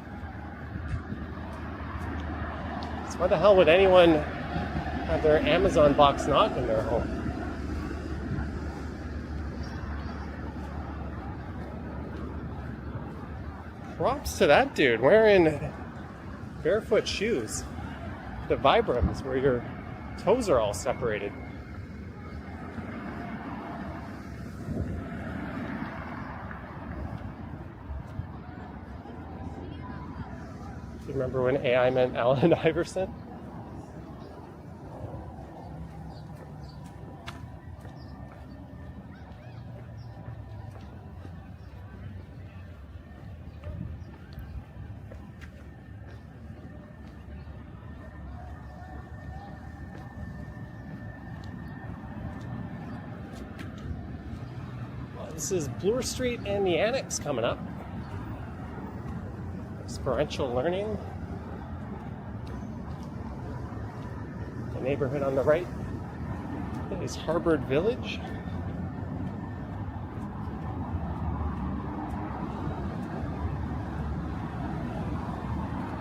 So why the hell would anyone have their Amazon box not in their home? Props to that dude wearing barefoot shoes. The Vibrams, where your toes are all separated. Do you remember when AI meant Allen Iverson? This is Bloor Street and the Annex coming up. Experiential learning. The neighborhood on the right is Harvard Village.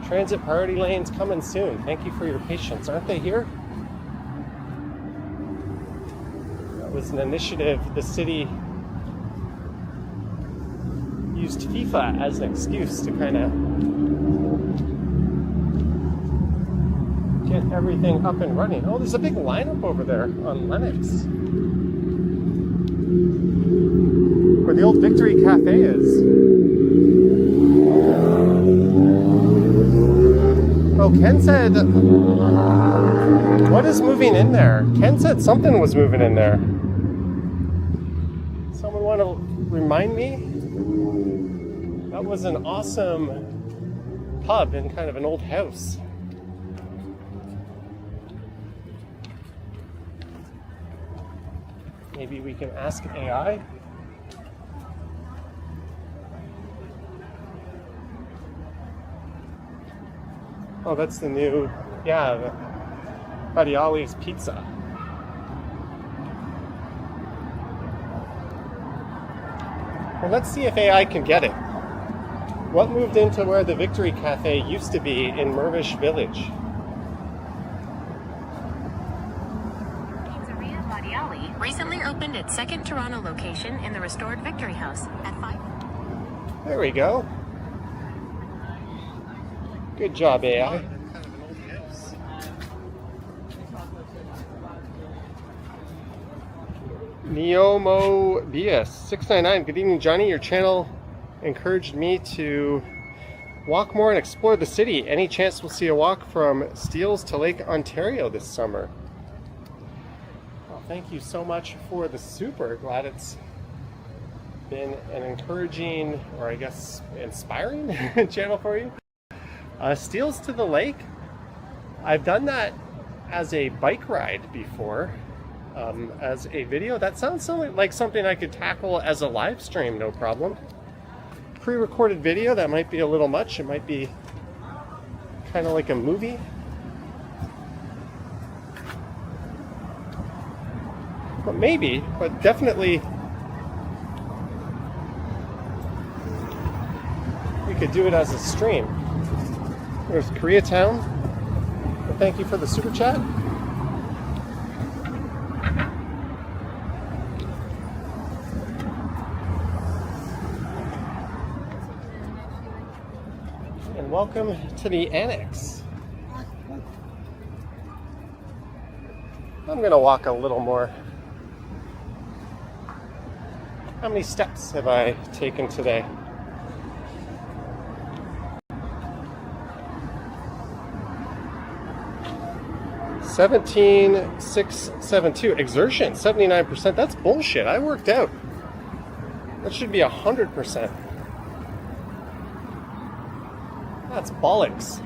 Transit priority lanes coming soon. Thank you for your patience. Aren't they here? That was an initiative the city used FIFA as an excuse to kind of get everything up and running. Oh, there's a big lineup over there on Lennox, where the old Victory Cafe is. Oh, Ken said, what is moving in there? Ken said something was moving in there. Someone want to remind me? That was an awesome pub in kind of an old house. Maybe we can ask AI. Oh, that's the new, yeah, the Patio's Pizza. Well, let's see if AI can get it. What moved into where the Victory Cafe used to be in Mirvish Village? Pizzeria Badiali recently opened its second Toronto location in the restored Victory House at 5. There we go. Good job, AI. Neomo BS 699. Good evening, Johnny. Your channel encouraged me to walk more and explore the city. Any chance we'll see a walk from Steeles to Lake Ontario this summer? Well, thank you so much for the super. Glad it's been an encouraging, or I guess inspiring channel for you. Steeles to the lake. I've done that as a bike ride before. As a video, that sounds like something I could tackle as a live stream, no problem. Pre-recorded video, that might be a little much. It might be kind of like a movie. But maybe, but definitely we could do it as a stream. There's Koreatown. Well, thank you for the super chat. And welcome to the Annex. I'm going to walk a little more. How many steps have I taken today? 17,672. Exertion, 79%. That's bullshit. I worked out. That should be 100%. That's bollocks.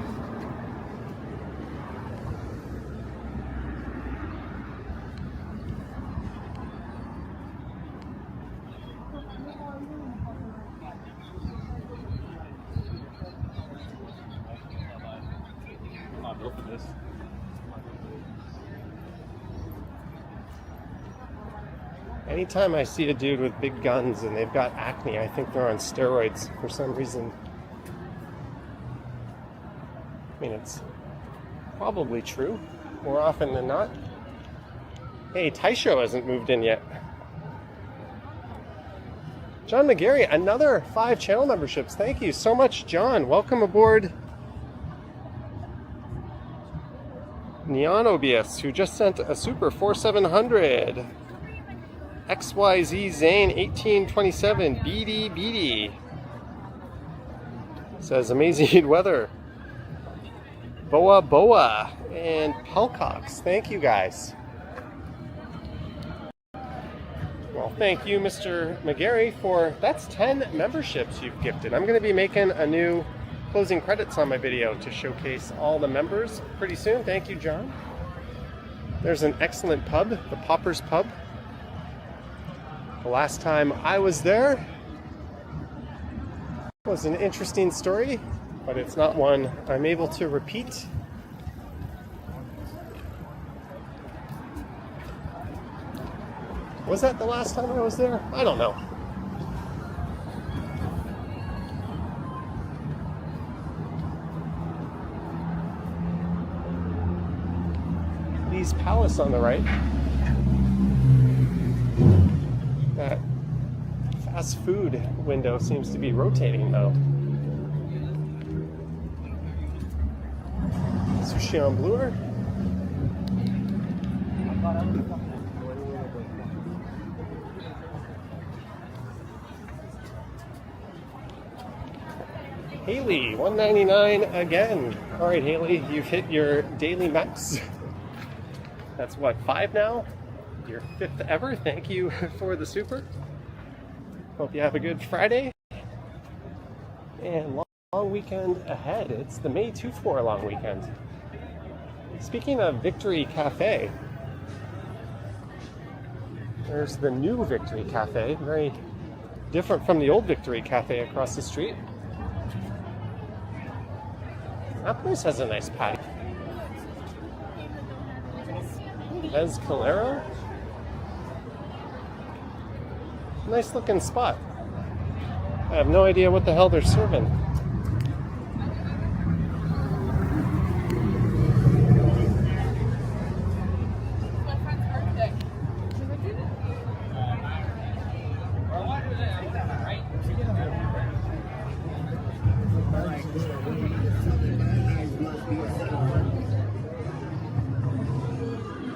Anytime I see a dude with big guns and they've got acne, I think they're on steroids for some reason. I mean, it's probably true, more often than not. Hey, Patio hasn't moved in yet. John McGarry, another 5 channel memberships. Thank you so much, John. Welcome aboard. Neon OBS, who just sent a super 4700. XYZ Zane 1827 BD says amazing weather. Boa and Pelcox. Thank you guys. Well, thank you, Mr. McGarry, for that's 10 memberships you've gifted. I'm going to be making a new closing credits on my video to showcase all the members pretty soon. Thank you, John. There's an excellent pub, the Poppers Pub. The last time I was there was an interesting story, but it's not one I'm able to repeat. Was that the last time I was there? I don't know. Lee's Palace on the right. That fast food window seems to be rotating though. Sushi on Bloor. Haley, $1.99 again. All right, Haley, you've hit your daily max. That's what, 5 now? Your 5th ever. Thank you for the super. Hope you have a good Friday. And long weekend ahead. It's the May 2-4 long weekend. Speaking of Victory Cafe, there's the new Victory Cafe. Very different from the old Victory Cafe across the street. That place has a nice patio. Escalera? Nice looking spot. I have no idea what the hell they're serving.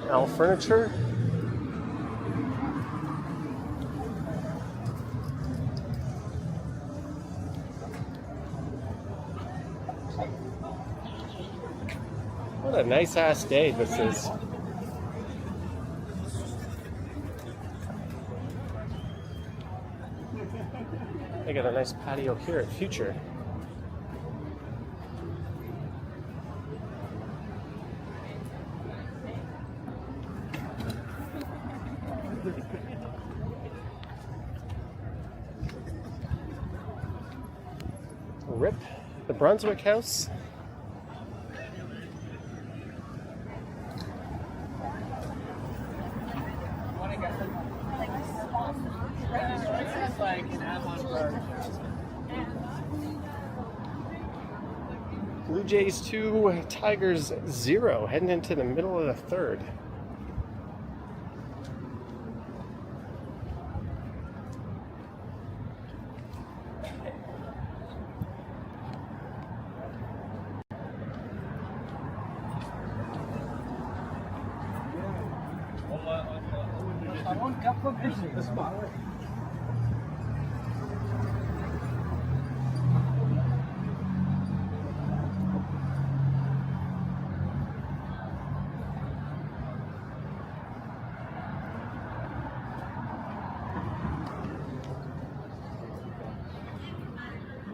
Al Furniture. What a nice ass day this is. They got a nice patio here at Future. Rip the Brunswick House. Blue Jays 2, Tigers 0, heading into the middle of the third.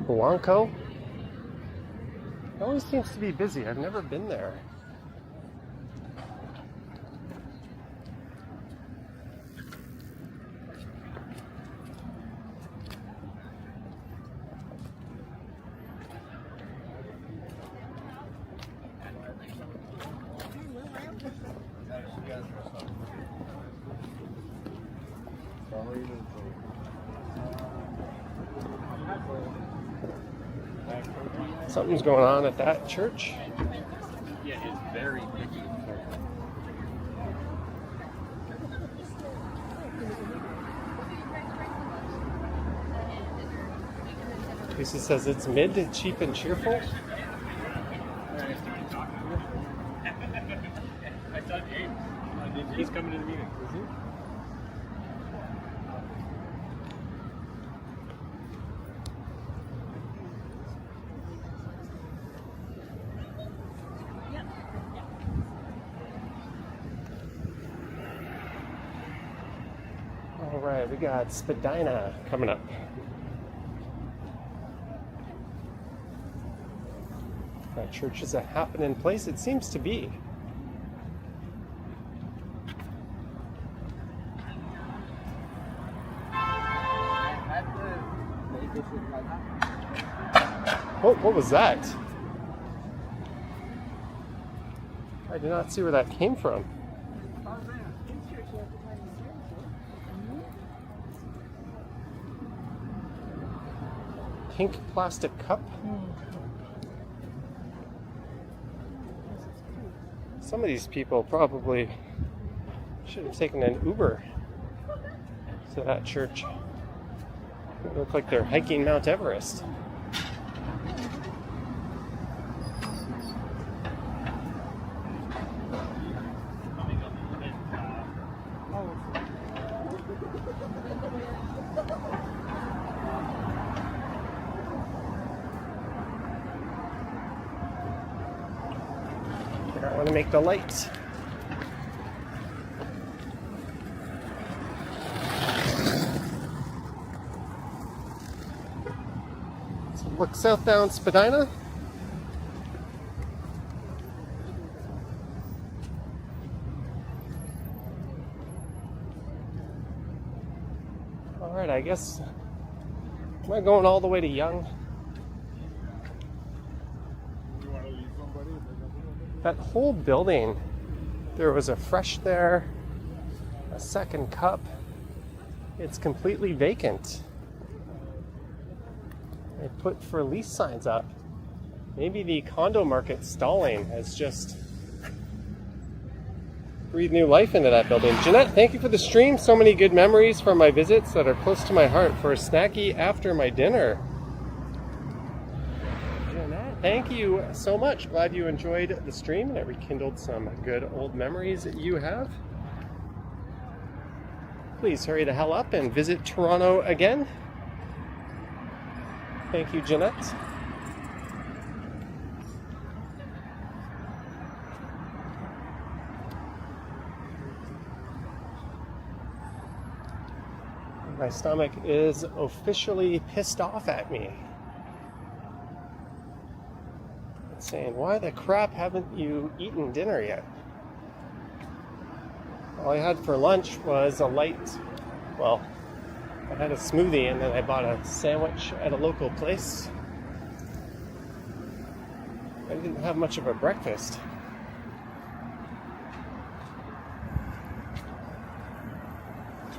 Blanco. It always seems to be busy. I've never been there. Something's going on at that church. Yeah, it's very picky. Lisa says it's mid, cheap, and cheerful. I thought he's coming to the meeting. Is he? All right, we got Spadina coming up. That church is a happening place. It seems to be. What was that? I did not see where that came from. Pink plastic cup. Some of these people probably should have taken an Uber to that church. They look like they're hiking Mount Everest. I want to make the light. So look southbound Spadina. All right, I guess, am I going all the way to Yonge? That whole building, there was a Fresh there, a Second Cup. It's completely vacant. They put for lease signs up. Maybe the condo market stalling has just breathed new life into that building. Jeanette, thank you for the stream. So many good memories from my visits that are close to my heart for a snacky after my dinner. Thank you so much. Glad you enjoyed the stream and it rekindled some good old memories that you have. Please hurry the hell up and visit Toronto again. Thank you, Jeanette. My stomach is officially pissed off at me. Saying, why the crap haven't you eaten dinner yet? All I had for lunch was a light, well, I had a smoothie and then I bought a sandwich at a local place. I didn't have much of a breakfast.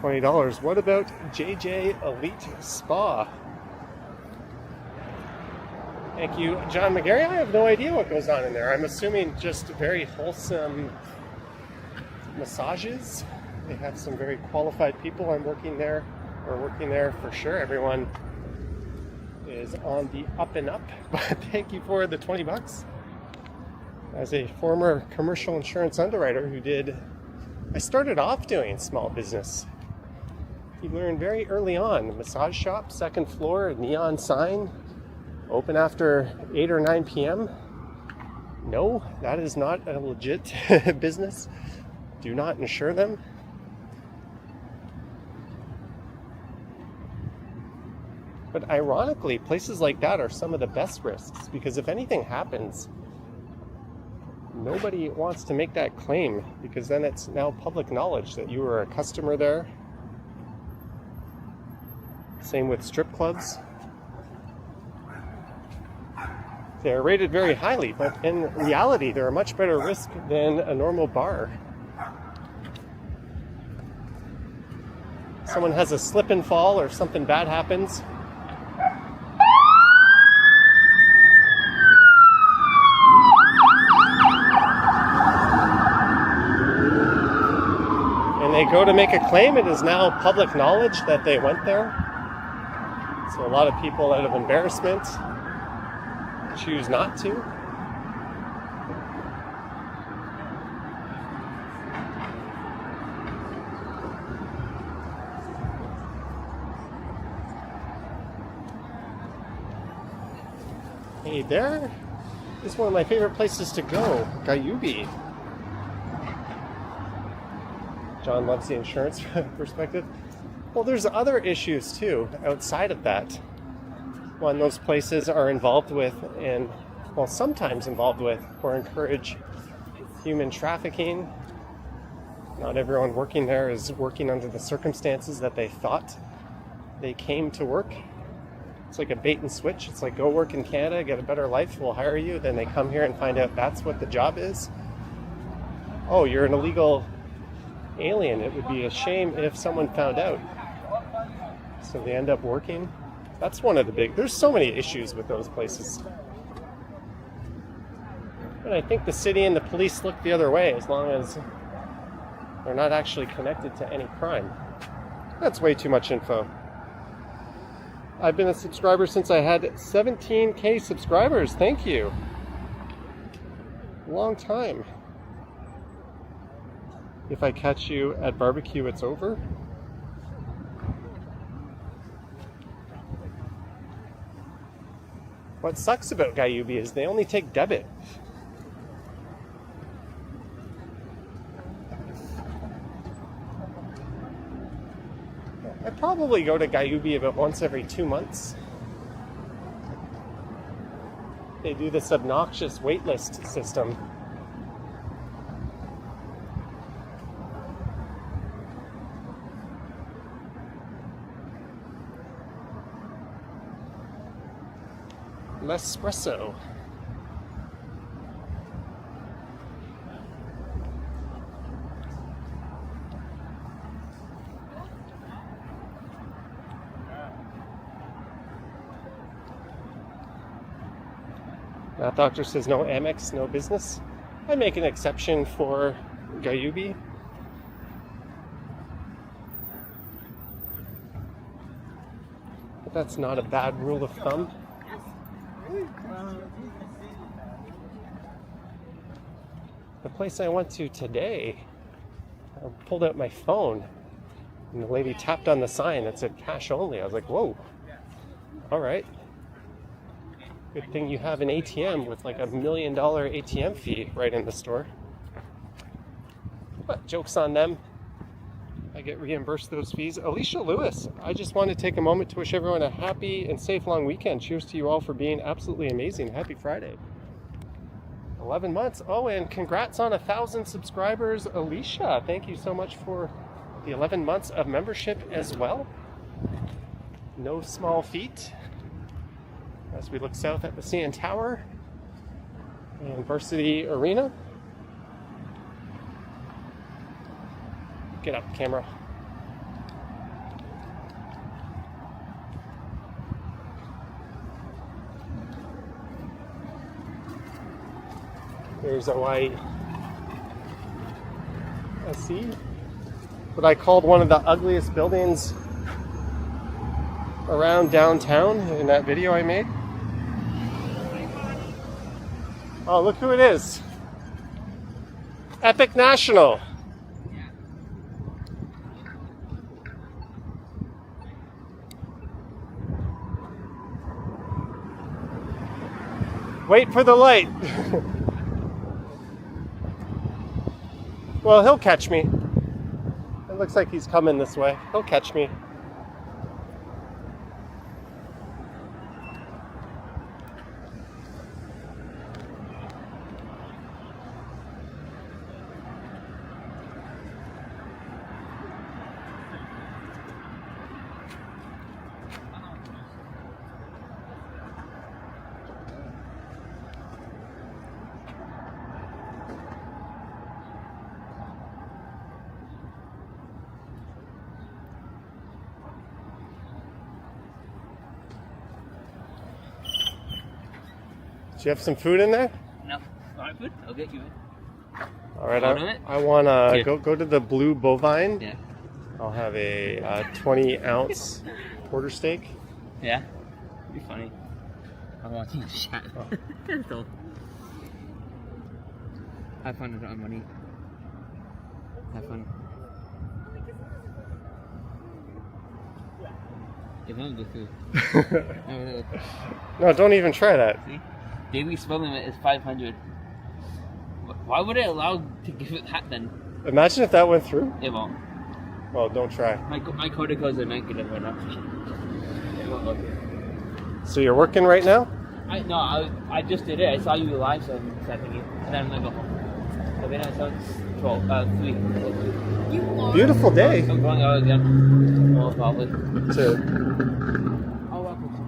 $20. What about JJ Elite Spa? Thank you, John McGarry. I have no idea what goes on in there. I'm assuming just very wholesome massages. They have some very qualified people. I'm working there for sure. Everyone is on the up and up. But thank you for the $20. As a former commercial insurance underwriter I started off doing small business. You learn very early on. Massage shop, second floor, neon sign. Open after 8 or 9 p.m. No, that is not a legit business. Do not insure them. But ironically, places like that are some of the best risks because if anything happens, nobody wants to make that claim because then it's now public knowledge that you were a customer there. Same with strip clubs. They're rated very highly, but in reality, they're a much better risk than a normal bar. Someone has a slip and fall or something bad happens. And they go to make a claim. It is now public knowledge that they went there. So a lot of people out of embarrassment choose not to. Hey, there is one of my favorite places to go, Gayubi. John loves the insurance perspective. Well, there's other issues too outside of that. One, those places are involved with and, well, sometimes involved with or encourage human trafficking. Not everyone working there is working under the circumstances that they thought they came to work. It's like a bait and switch. It's like, go work in Canada, get a better life, we'll hire you. Then they come here and find out that's what the job is. Oh, you're an illegal alien. It would be a shame if someone found out. So they end up working. That's one of the there's so many issues with those places. But I think the city and the police look the other way as long as they're not actually connected to any crime. That's way too much info. I've been a subscriber since I had 17K subscribers. Thank you. Long time. If I catch you at barbecue, it's over. What sucks about Gayubi is they only take debit. I probably go to Gayubi about once every 2 months. They do this obnoxious waitlist system. L'espresso. That doctor says no Amex, no business. I make an exception for Gayubi. But that's not a bad rule of thumb. The place I went to today, I pulled out my phone and the lady tapped on the sign that said cash only. I was like, whoa, all right. Good thing you have an ATM with like $1 million ATM fee right in the store. But joke's on them. I get reimbursed those fees. Alicia Lewis, I just want to take a moment to wish everyone a happy and safe long weekend. Cheers to you all for being absolutely amazing. Happy Friday. 11 months. Oh, and congrats on 1,000 subscribers, Alicia. Thank you so much for the 11 months of membership as well. No small feat. As we look south at the CN Tower and Varsity Arena. Get up, camera. There's Hawaii SC. What I called one of the ugliest buildings around downtown in that video I made. Oh, look who it is. Epic National. Wait for the light. Well, he'll catch me. It looks like he's coming this way. He'll catch me. Do you have some food in there? No. Alright, food? I'll get you it. Alright, I want to go to the Blue Bovine. Yeah. I'll have a 20-ounce quarter steak. Yeah? It'd be funny. I'm watching the chat. So, have fun with our money. Have fun. Give them the food. No, don't even try that. See? Daily spell limit is 500. Why would it allow to give it that then? Imagine if that went through. It won't. Well, don't try. My code codes are not good at that. It won't go through. So you're working right now? I just did it. I saw you live, so I'm accepting you. And then I'm gonna go home. I've been at 3. Beautiful day. I'm going out again. Well, probably. To I'll walk with you.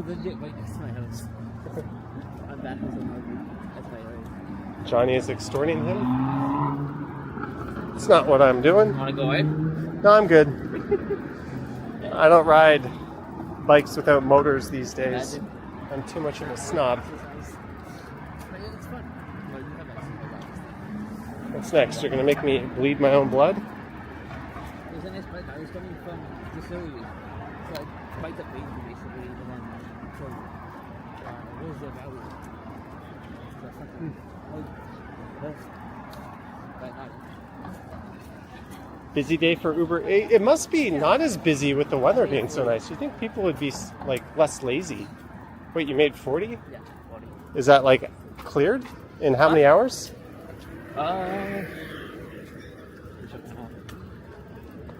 legit right next to my house. I'm back with some That's my area. Johnny is extorting him. It's not what I'm doing. Want to go in? No, I'm good. I don't ride bikes without motors these days. Imagine. I'm too much of a snob. It's fun. Well, you have exercise. What's next? You're gonna make me bleed my own blood? There's a nice bike. I was coming from Distillery. So I biked up Basin basically, and then so where's the valley? So something. Right now. Busy day for Uber. It must be not as busy with the weather being so nice. You think people would be like less lazy? Wait, you made 40? Yeah, 40. Is that like cleared in how many hours?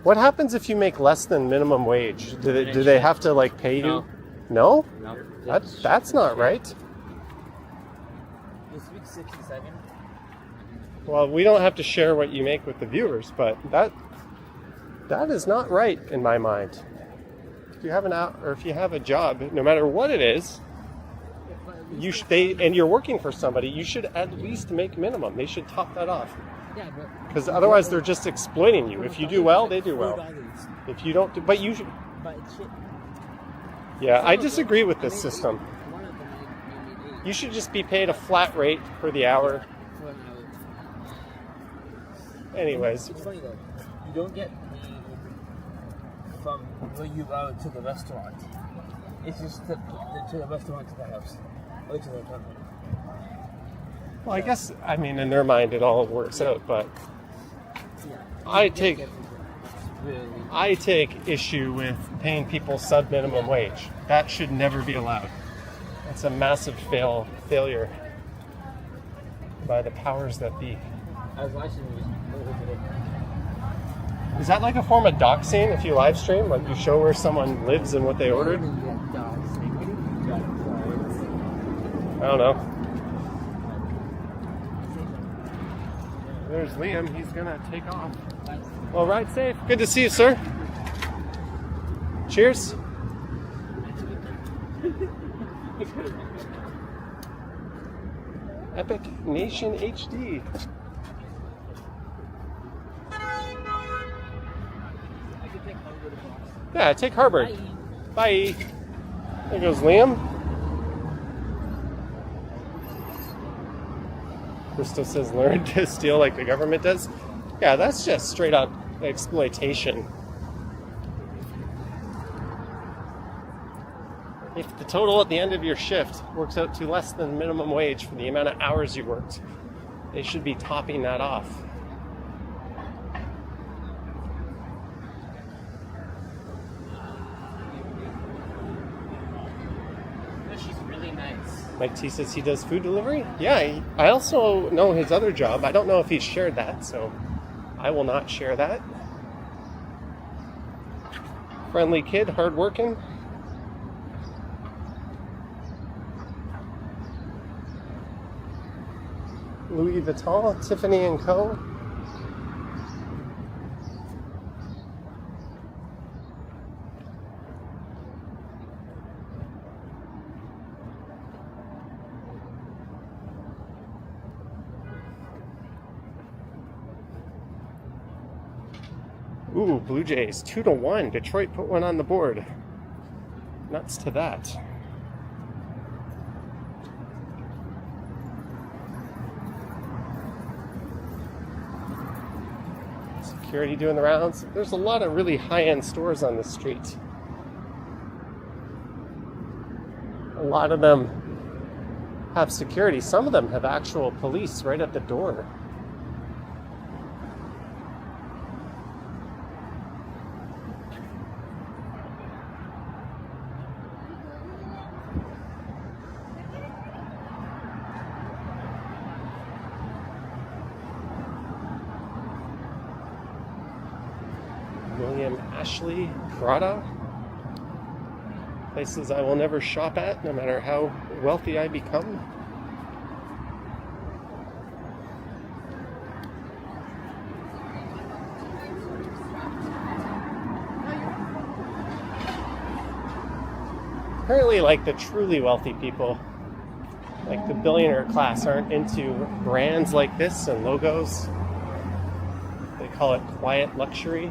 What happens if you make less than minimum wage? Do they have to like pay you? No? No. That's not right. This week 67. Well, we don't have to share what you make with the viewers, but that is not right in my mind. If you have if you have a job, no matter what it is, and you're working for somebody, you should at least make minimum. They should top that off. Yeah, but Because otherwise, they're just exploiting you. If you do well, they do well. If you don't, but you should. But it's shit. Yeah, I disagree with this system. You should just be paid a flat rate for the hour. For an hour. Anyways, It's funny though. You don't get paid from where you go to the restaurant. It's just to the restaurant to the house. Or to the apartment. well, I guess in their mind it all works out, but Yeah. I take issue with paying people sub minimum wage. That should never be allowed. It's a massive failure by the powers that be. I was watching it over today. Is that like a form of doxing if you live stream? Like you show where someone lives and what they ordered? I don't know. There's Liam. He's gonna take off. Well, ride safe. Good to see you, sir. Cheers. Epic Nation HD. Yeah, take Harvard. Bye. There goes Liam. Crystal says learn to steal like the government does. Yeah, that's just straight up exploitation. If the total at the end of your shift works out to less than minimum wage for the amount of hours you worked, they should be topping that off. She's really nice. Mike T says he does food delivery. Yeah, I also know his other job. I don't know if he's shared that, so I will not share that. Friendly kid, hardworking. Louis Vuitton, Tiffany & Co. Ooh, Blue Jays, 2-1. Detroit put one on the board. Nuts to that. Security doing the rounds. There's a lot of really high-end stores on this street. A lot of them have security. Some of them have actual police right at the door. William Ashley Prada. Places I will never shop at, no matter how wealthy I become. Apparently Clearly, like the truly wealthy people, like the billionaire class, aren't into brands like this and logos. They call it quiet luxury.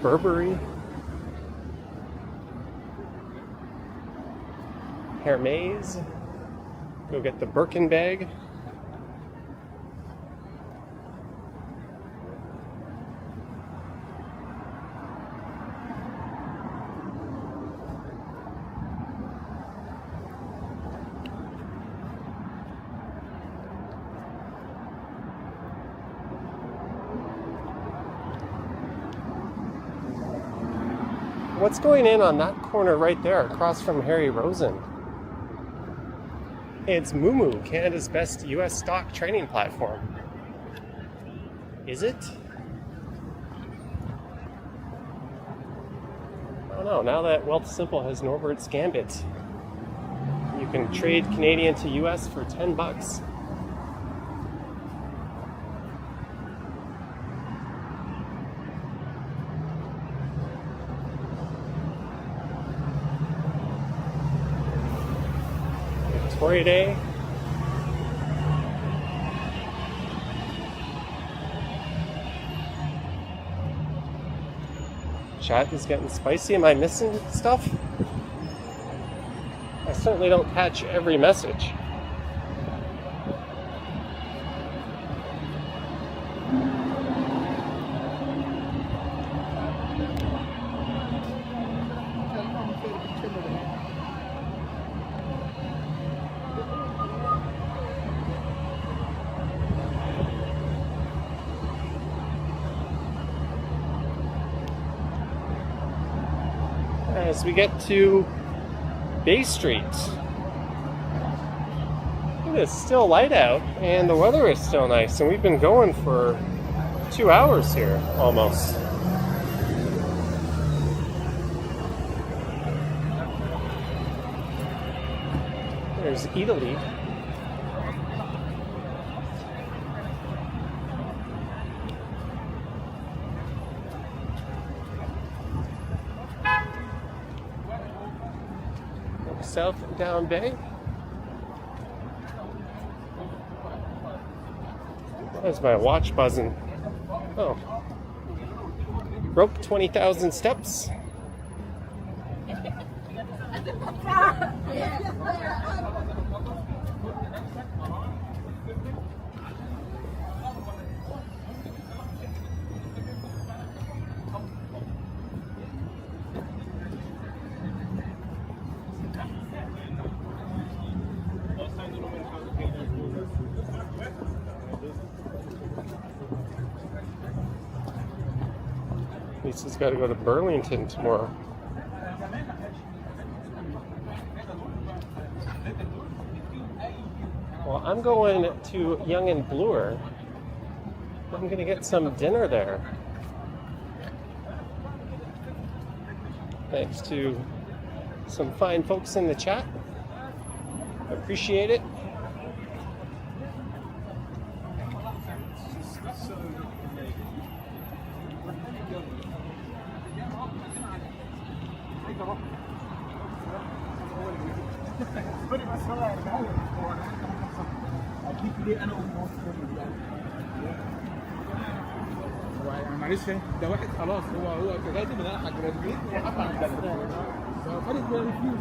Burberry. Hermes. Go get the Birkin bag. What's going in on that corner right there across from Harry Rosen? It's Moo, Canada's best US stock training platform. Is it? I don't know. Now that Wealthsimple has Norbert's Gambit, you can trade Canadian to US for $10. Victoria Day. Chat is getting spicy. Am I missing stuff? I certainly don't catch every message. As we get to Bay Street, it is still light out and the weather is still nice, and we've been going for 2 hours here almost. There's Italy. South Down Bay. Where's my watch buzzing? Oh. Broke 20,000 steps. Lisa's got to go to Burlington tomorrow. Well, I'm going to Yonge and Bloor. I'm going to get some dinner there. Thanks to some fine folks in the chat. Appreciate it. معلش ده واحد خلاص هو كاتب ان انا هجراديويت وحط على الجامعه فخدت ريفيو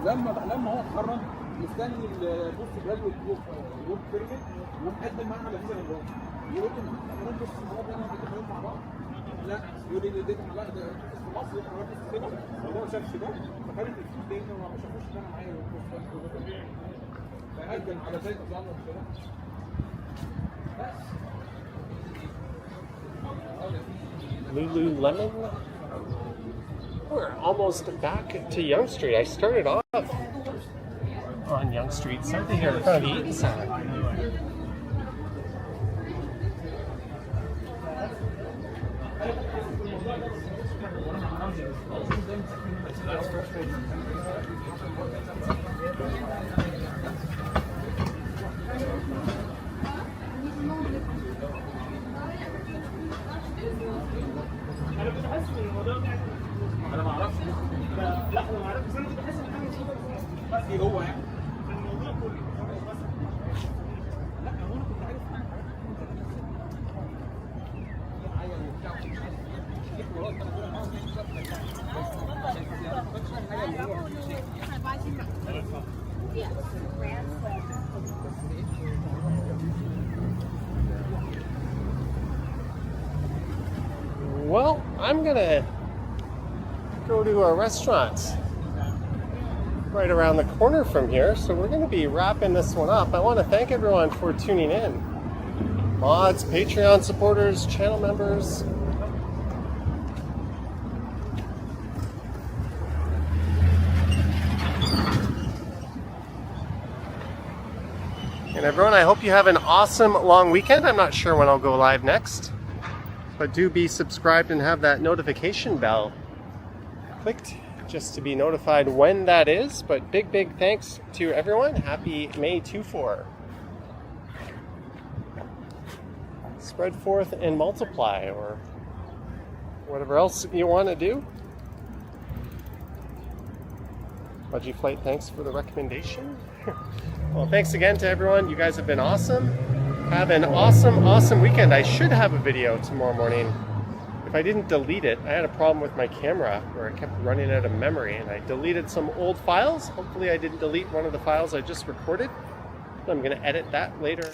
لما هو اتخرج مستني البوست جراديويت وورك بيرميت ومقدم معاه على فيزا الجامعه يقول لي انا بص الموضوع ده انا بنتكلم مع بعض لا يقول لي ده لا ده في مصر احنا رايحين كده وهو ما شافش ده فخدت الفلوس دي وما شافوش ان انا معايا فقدم على زي نظام كده Lululemon. We're almost back to Yonge Street. I started off on Yonge Street, something here in front of the Eaton Center. انا ما اعرفش لا انا ما اعرفش بس انا كنت بحس ان حاجه كده دي هو يعني الموضوع كله لا هو انا كنت عارف حاجه وبتاع Well, I'm gonna go to a restaurant right around the corner from here, so we're gonna be wrapping this one up. I want to thank everyone for tuning in. Mods, Patreon supporters, channel members. And everyone, I hope you have an awesome long weekend. I'm not sure when I'll go live next, but do be subscribed and have that notification bell clicked just to be notified when that is. But big thanks to everyone. Happy May 24. Spread forth and multiply, or whatever else you want to do. Budgie Flight, thanks for the recommendation. Well, thanks again to everyone. You guys have been awesome. Have an awesome weekend. I should have a video tomorrow morning. If I didn't delete it, I had a problem with my camera where it kept running out of memory, and I deleted some old files. Hopefully I didn't delete one of the files I just recorded. I'm going to edit that later.